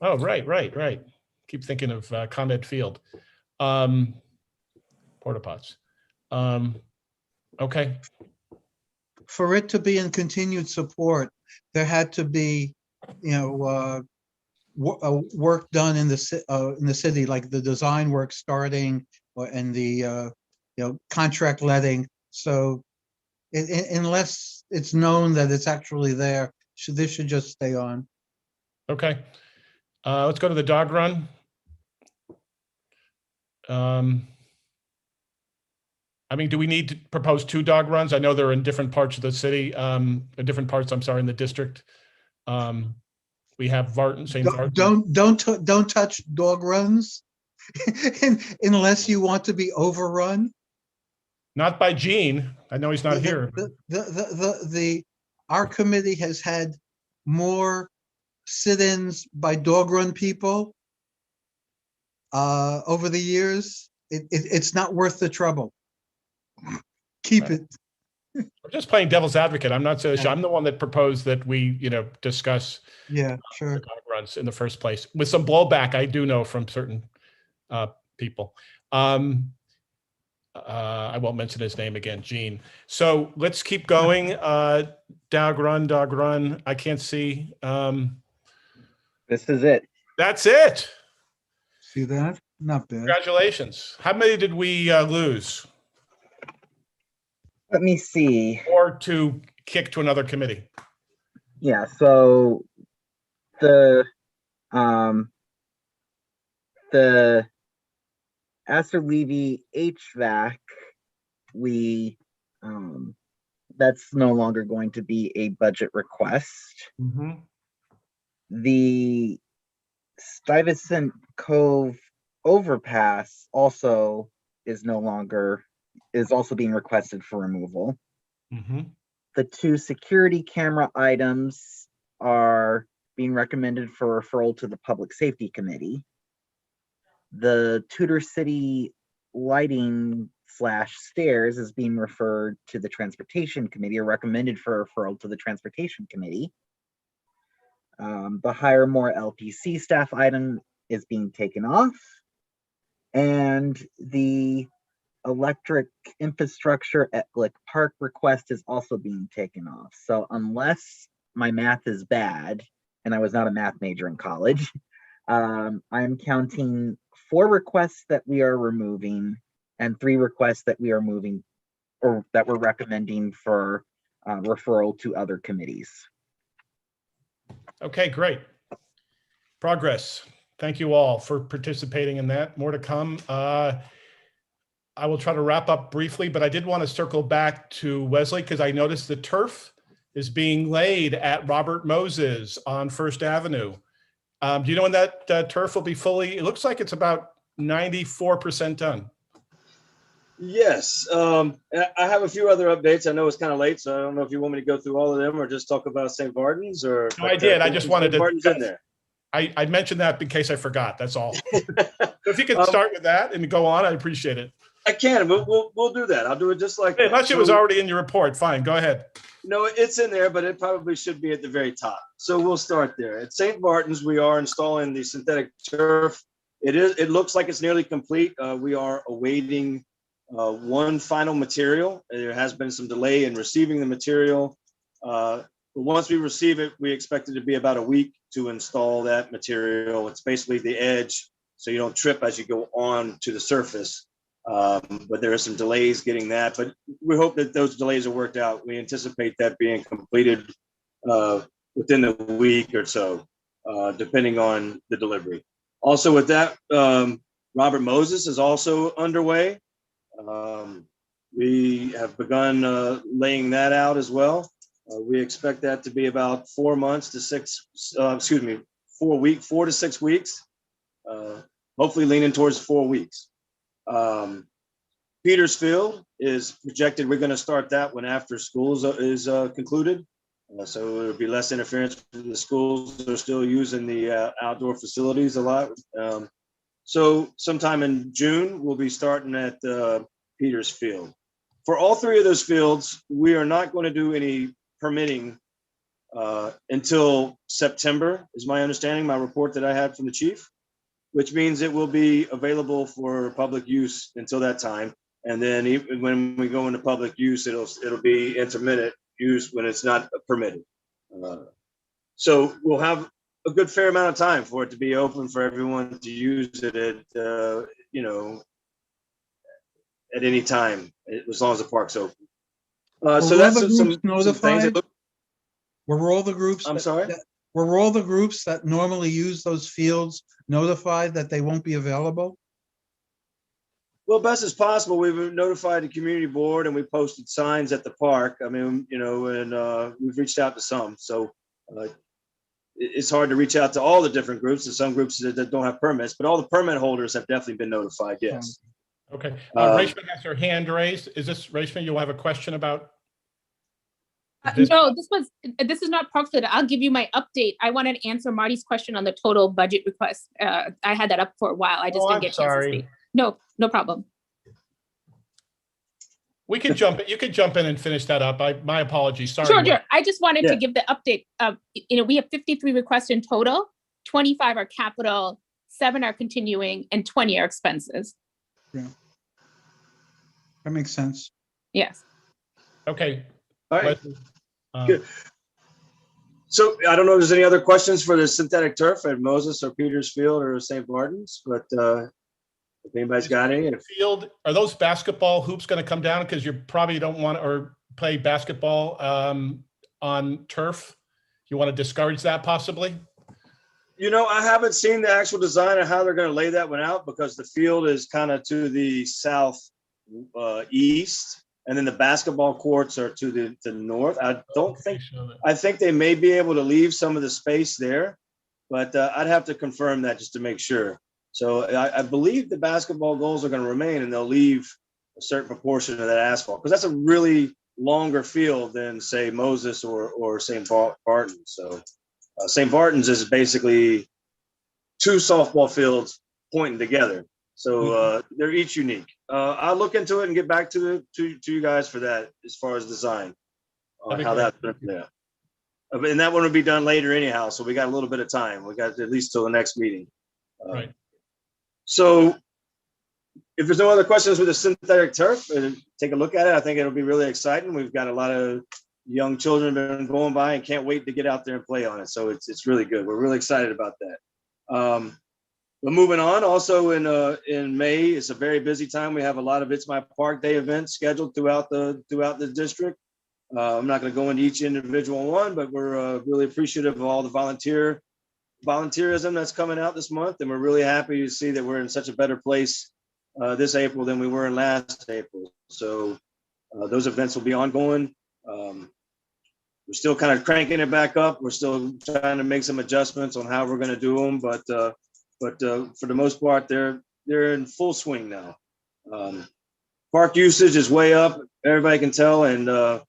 Oh, right. Keep thinking of ComEd Field. Porta pots. Okay. For it to be in continued support, there had to be, work done in the city, like the design work starting and the contract letting. So unless it's known that it's actually there, this should just stay on. Okay. Let's go to the dog run. I mean, do we need to propose 2 dog runs? I know they're in different parts of the city, different parts, I'm sorry, in the district. We have Vartan, St. Vartan. Don't touch dog runs unless you want to be overrun. Not by Gene. I know he's not here. Our committee has had more sit-ins by dog run people over the years. It's not worth the trouble. Keep it. I'm just playing devil's advocate. I'm not so sure. I'm the one that proposed that we, discuss the dog runs in the first place with some blowback. I do know from certain people. I won't mention his name again, Gene. So let's keep going. Dog run. I can't see. This is it. That's it. See that? Not bad. Congratulations. How many did we lose? Let me see. Or to kick to another committee? Yeah, so the Astor Levy HVAC, that's no longer going to be a budget request. Mm-hmm. The Stuyvesant Cove Overpass also is also being requested for removal. Mm-hmm. The 2 security camera items are being recommended for referral to the Public Safety Committee. The Tudor City lighting /stairs is being referred to the Transportation Committee, or recommended for referral to the Transportation Committee. The hire more LPC staff item is being taken off. And the electric infrastructure at Glick Park request is also being taken off. So unless my math is bad, and I was not a math major in college, I'm counting 4 requests that we are removing and 3 requests that we are moving, or that we're recommending for referral to other committees. Okay, great. Progress. Thank you all for participating in that. More to come. I will try to wrap up briefly, but I did want to circle back to Wesley because I noticed the turf is being laid at Robert Moses on First Avenue. Do you know when that turf will be fully? It looks like it's about 94% done. Yes. I have a few other updates. I know it's kind of late, so I don't know if you want me to go through all of them or just talk about St. Vartan's or. No, I did. I just wanted to. Vartan's in there. I mentioned that in case I forgot. That's all. So if you could start with that and go on, I'd appreciate it. I can. We'll do that. I'll do it just like that. Unless it was already in your report. Fine. Go ahead. No, it's in there, but it probably should be at the very top. So we'll start there. At St. Vartan's, we are installing the synthetic turf. It looks like it's nearly complete. We are awaiting one final material. There has been some delay in receiving the material. But once we receive it, we expect it to be about a week to install that material. It's basically the edge, so you don't trip as you go on to the surface. But there are some delays getting that, but we hope that those delays are worked out. We anticipate that being completed within a week or so, depending on the delivery. Also with that, Robert Moses is also underway. We have begun laying that out as well. We expect that to be about 4 4 to 6 weeks. Hopefully leaning towards 4 weeks. Peters Field is projected, we're going to start that when after school is concluded. So it'll be less interference. The schools are still using the outdoor facilities a lot. So sometime in June, we'll be starting at Peters Field. For all 3 of those fields, we are not going to do any permitting until September, is my understanding, my report that I had from the chief, which means it will be available for public use until that time. And then even when we go into public use, it'll be intermittent use when it's not permitted. So we'll have a good fair amount of time for it to be open for everyone to use it at, at any time, as long as the park's open. So that's some things. Were all the groups? I'm sorry? Were all the groups that normally use those fields notified that they won't be available? Well, best as possible. We've notified the community board and we posted signs at the park. I mean, and we've reached out to some. So it's hard to reach out to all the different groups. There's some groups that don't have permits, but all the permit holders have definitely been notified. Yes. Okay. Reshma has her hand raised. Is this Reshma? You'll have a question about? No, this is not park related. I'll give you my update. I wanted to answer Marty's question on the total budget request. I had that up for a while. I just didn't get a chance to speak. No problem. We can jump in. You can jump in and finish that up. My apologies. Sorry. Sure. I just wanted to give the update. We have 53 requests in total. 25 are capital, 7 are continuing, and 20 are expenses. Yeah. That makes sense. Yes. Okay. All right. Good. So I don't know if there's any other questions for the synthetic turf at Moses or Peters Field or St. Martin's, but if anybody's got any. Field, are those basketball hoops going to come down? Because you probably don't want to play basketball on turf. You want to discourage that possibly? I haven't seen the actual design of how they're going to lay that one out because the field is kind of to the south east, and then the basketball courts are to the north. I think they may be able to leave some of the space there, but I'd have to confirm that just to make sure. So I believe the basketball goals are going to remain, and they'll leave a certain proportion of that asphalt because that's a really longer field than say Moses or St. Barton's. So St. Barton's is basically 2 softball fields pointing together. So they're each unique. I'll look into it and get back to you guys for that as far as design on how that's going to play out. And that one will be done later anyhow. So we got a little bit of time. We got at least till the next meeting. Right. So if there's no other questions with the synthetic turf, take a look at it. I think it'll be really exciting. We've got a lot of young children that have been going by and can't wait to get out there and play on it. So it's really good. We're really excited about that. But moving on, also in May, it's a very busy time. We have a lot of It's My Park Day events scheduled throughout the district. I'm not going to go into each individual one, but we're really appreciative of all the volunteerism that's coming out this month, and we're really happy to see that we're in such a better place this April than we were in last April. So those events will be ongoing. We're still kind of cranking it back up. We're still trying to make some adjustments on how we're going to do them, but for the most part, they're in full swing now. Park usage is way up. Everybody can tell, and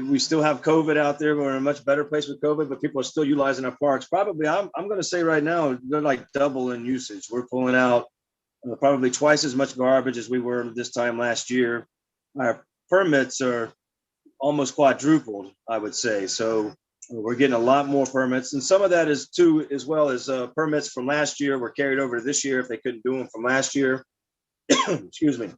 we still have COVID out there. We're in a much better place with COVID, but people are still utilizing our parks. Probably, I'm going to say right now, they're like double in usage. We're pulling out probably twice as much garbage as we were this time last year. Our permits are almost quadrupled, I would say. So we're getting a lot more permits, and some of that is too, as well as permits from last year were carried over to this year if they couldn't do them from last year. Excuse me.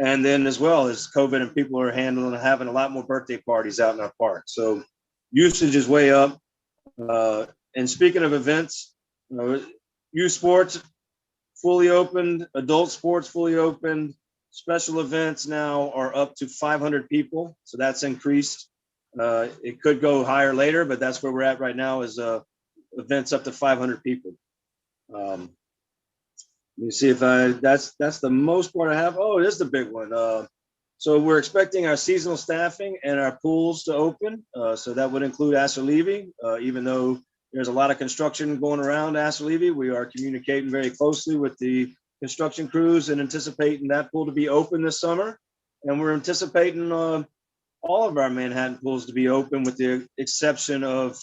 And then as well as COVID, and people are having a lot more birthday parties out in our park. So usage is way up. And speaking of events, youth sports fully opened, adult sports fully opened, special events now are up to 500 people. So that's increased. It could go higher later, but that's where we're at right now is events up to 500 people. Let me see if that's the most part I have. Oh, it is the big one. So we're expecting our seasonal staffing and our pools to open. So that would include Asser Levy, even though there's a lot of construction going around Astor Levy. We are communicating very closely with the construction crews and anticipating that pool to be open this summer. And we're anticipating all of our Manhattan pools to be open with the exception of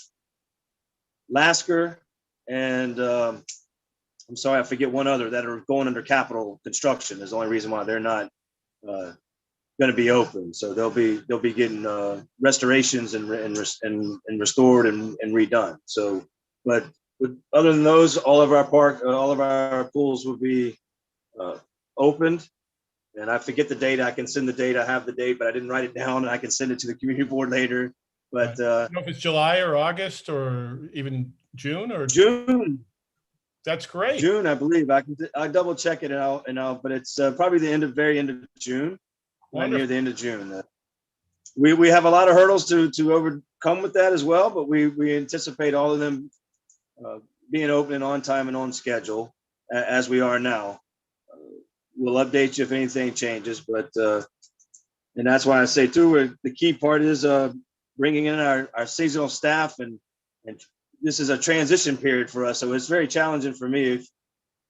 Lasker and I'm sorry, I forget one other that are going under capital construction. Is the only reason why they're not going to be open. So they'll be getting restorations and restored and redone. So, but other than those, all of our pools will be opened. And I forget the date. I can send the date. I have the date, but I didn't write it down, and I can send it to the community board later. But I don't know if it's July or August or even June or June. That's great. June, I believe. I double check it out, but it's probably the very end of June, right near the end of June. We have a lot of hurdles to overcome with that as well, but we anticipate all of them being open and on time and on schedule as we are now. We'll update you if anything changes, but and that's why I say too, the key part is bringing in our seasonal staff and this is a transition period for us, so it's very challenging for me.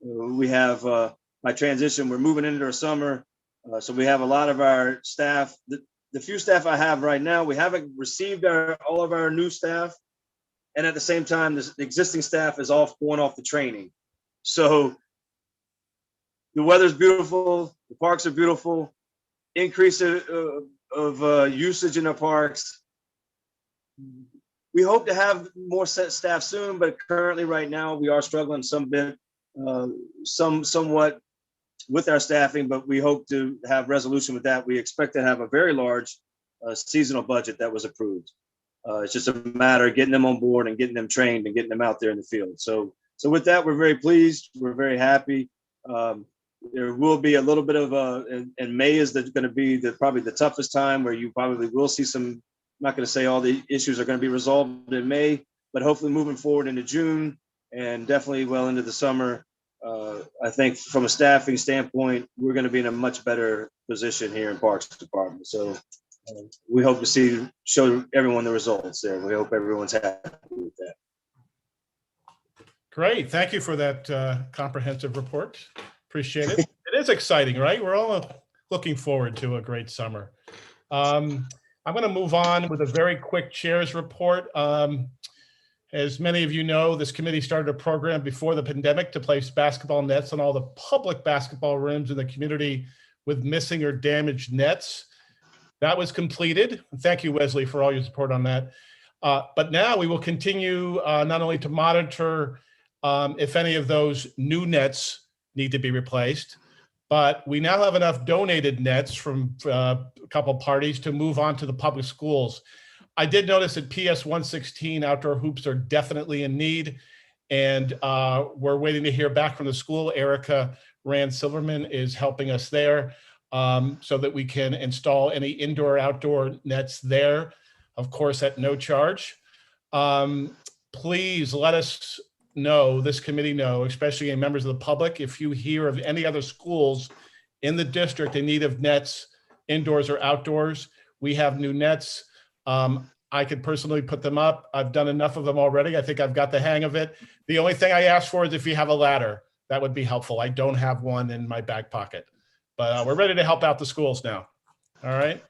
We have my transition. We're moving into our summer, so we have a lot of our staff. The few staff I have right now, we haven't received all of our new staff, and at the same time, the existing staff is going off the training. So the weather's beautiful, the parks are beautiful. Increase of usage in the parks. We hope to have more staff soon, but currently right now we are struggling somewhat with our staffing, but we hope to have resolution with that. We expect to have a very large seasonal budget that was approved. It's just a matter of getting them on board and getting them trained and getting them out there in the field. So with that, we're very pleased. We're very happy. There will be a little bit of and May is going to be probably the toughest time where you probably will see some. I'm not going to say all the issues are going to be resolved in May, but hopefully moving forward into June and definitely well into the summer. I think from a staffing standpoint, we're going to be in a much better position here in Parks Department. So we hope to show everyone the results there. We hope everyone's happy with that. Great. Thank you for that comprehensive report. Appreciate it. It is exciting, right? We're all looking forward to a great summer. I'm going to move on with a very quick chairs report. As many of you know, this committee started a program before the pandemic to place basketball nets on all the public basketball rims in the community with missing or damaged nets. That was completed. Thank you, Wesley, for all your support on that. But now we will continue not only to monitor if any of those new nets need to be replaced, but we now have enough donated nets from a couple parties to move on to the public schools. I did notice that PS 116 outdoor hoops are definitely in need, and we're waiting to hear back from the school. Erica Rand Silverman is helping us there so that we can install any indoor outdoor nets there, of course, at no charge. Please let us know, this committee know, especially members of the public, if you hear of any other schools in the district in need of nets, indoors or outdoors. We have new nets. I could personally put them up. I've done enough of them already. I think I've got the hang of it. The only thing I ask for is if you have a ladder, that would be helpful. I don't have one in my back pocket, but we're ready to help out the schools now. All right.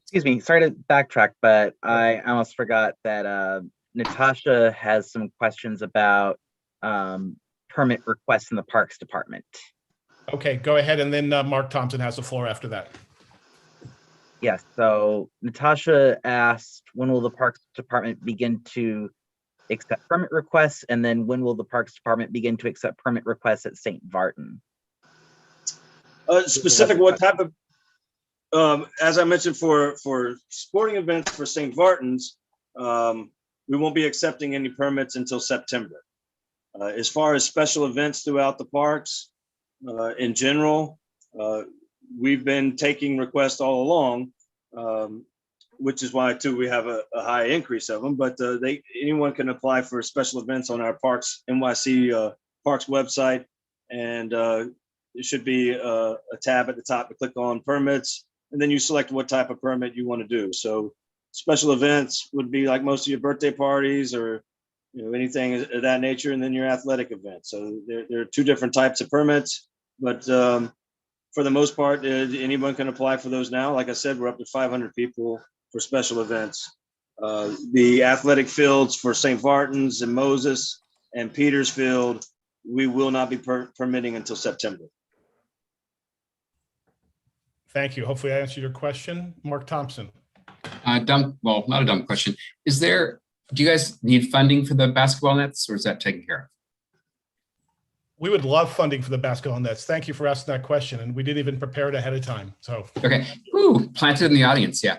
Excuse me, sorry to backtrack, but I almost forgot that Natasha has some questions about permit requests in the Parks Department. Okay, go ahead, and then Mark Thompson has the floor after that. Yes, so Natasha asked, when will the Parks Department begin to accept permit requests? And then when will the Parks Department begin to accept permit requests at St. Vartan? Specific what type of, as I mentioned, for sporting events for St. Vartan's, we won't be accepting any permits until September. As far as special events throughout the parks, in general, we've been taking requests all along, which is why too we have a high increase of them. But anyone can apply for special events on our Parks NYC Parks website, and it should be a tab at the top to click on permits, and then you select what type of permit you want to do. So special events would be like most of your birthday parties or anything of that nature, and then your athletic event. So there are two different types of permits, but for the most part, anyone can apply for those now. Like I said, we're up to 500 people for special events. The athletic fields for St. Martin's and Moses and Petersfield, we will not be permitting until September. Thank you. Hopefully I answered your question. Mark Thompson. Well, not a dumb question. Do you guys need funding for the basketball nets, or is that taken care of? We would love funding for the basketball nets. Thank you for asking that question. And we didn't even prepare it ahead of time. So. Okay. Ooh, planted in the audience. Yeah.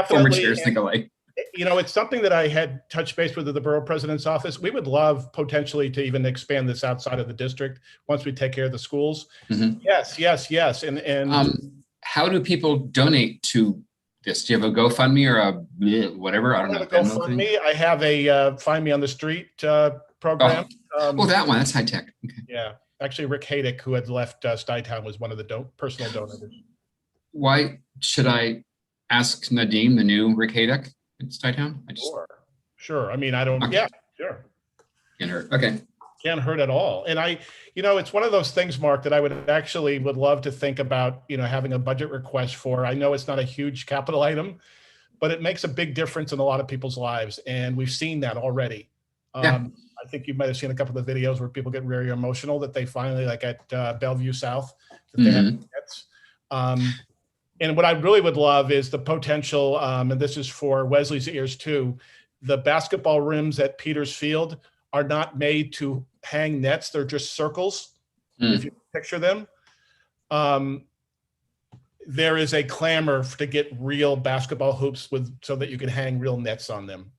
Former chairs think alike. It's something that I had touched base with the borough president's office. We would love potentially to even expand this outside of the district once we take care of the schools. Mm-hmm. Yes. And how do people donate to this? Do you have a GoFundMe or a whatever? I don't know. GoFundMe. I have a Find Me on the Street program. That one. That's high tech. Okay. Yeah. Actually, Rick Haydick, who had left Stuytown, was one of the personal donors. Why should I ask Nadeem, the new Rick Haydick at Stuytown? Sure. I mean, I don't. Okay. Yeah, sure. Can't hurt. Okay. Can't hurt at all. And it's one of those things, Mark, that I would love to think about, having a budget request for. I know it's not a huge capital item, but it makes a big difference in a lot of people's lives. And we've seen that already. Yeah. I think you might have seen a couple of videos where people get very emotional that they finally, like at Bellevue South, that they have nets. And what I really would love is the potential, and this is for Wesley's ears too, the basketball rims at Peters Field are not made to hang nets. They're just circles, if you picture them. There is a clamor to get real basketball hoops so that you can hang real nets on them.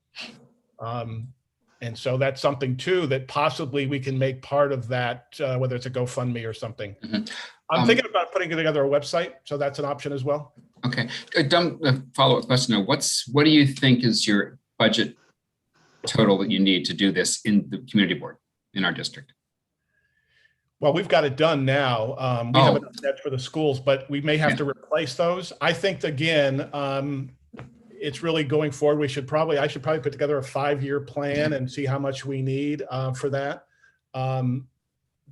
And so that's something too that possibly we can make part of that, whether it's a GoFundMe or something. Mm-hmm. I'm thinking about putting together a website, so that's an option as well. Okay, a dumb follow-up question. What do you think is your budget total that you need to do this in the community board in our district? Well, we've got it done now. We have enough nets for the schools, but we may have to replace those. I think again, it's really going forward. I should probably put together a 5-year plan and see how much we need for that.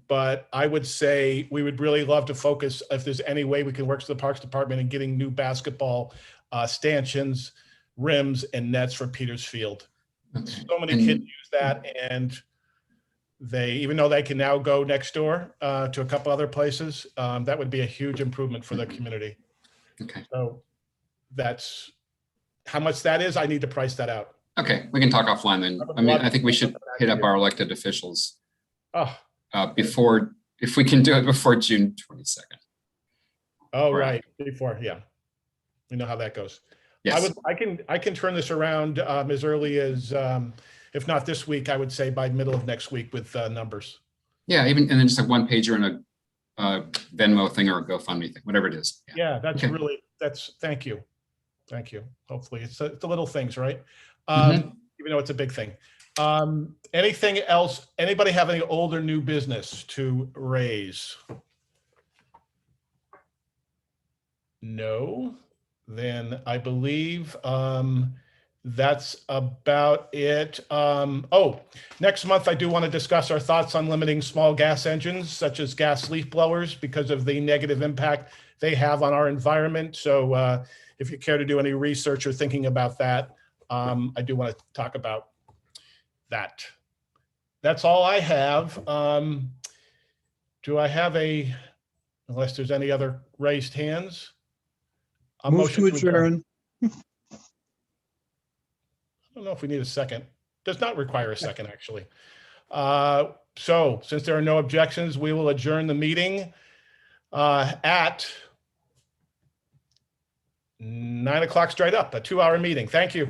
But I would say we would really love to focus, if there's any way we can work with the Parks Department and getting new basketball stanchions, rims, and nets for Peters Field. Okay. So many kids use that, and even though they can now go next door to a couple other places, that would be a huge improvement for the community. Okay. So that's how much that is. I need to price that out. Okay, we can talk offline then. I mean, I think we should hit up our elected officials if we can do it before June 22nd. Oh, right. Before, yeah. We know how that goes. Yes. I can turn this around as early as, if not this week, I would say by middle of next week with numbers. Yeah, and then just a one pager and a Venmo thing or a GoFundMe thing, whatever it is. Yeah, that's okay. Thank you. Thank you. Hopefully it's the little things, right? Even though it's a big thing. Anything else? Anybody have any old or new business to raise? No. Then I believe that's about it. Next month I do want to discuss our thoughts on limiting small gas engines such as gas leaf blowers because of the negative impact they have on our environment. So if you care to do any research or thinking about that, I do want to talk about that. That's all I have. Do I have unless there's any other raised hands? Move to adjourn. I don't know if we need a second. Does not require a second, actually. So since there are no objections, we will adjourn the meeting at 9 o'clock straight up, a 2-hour meeting. Thank you.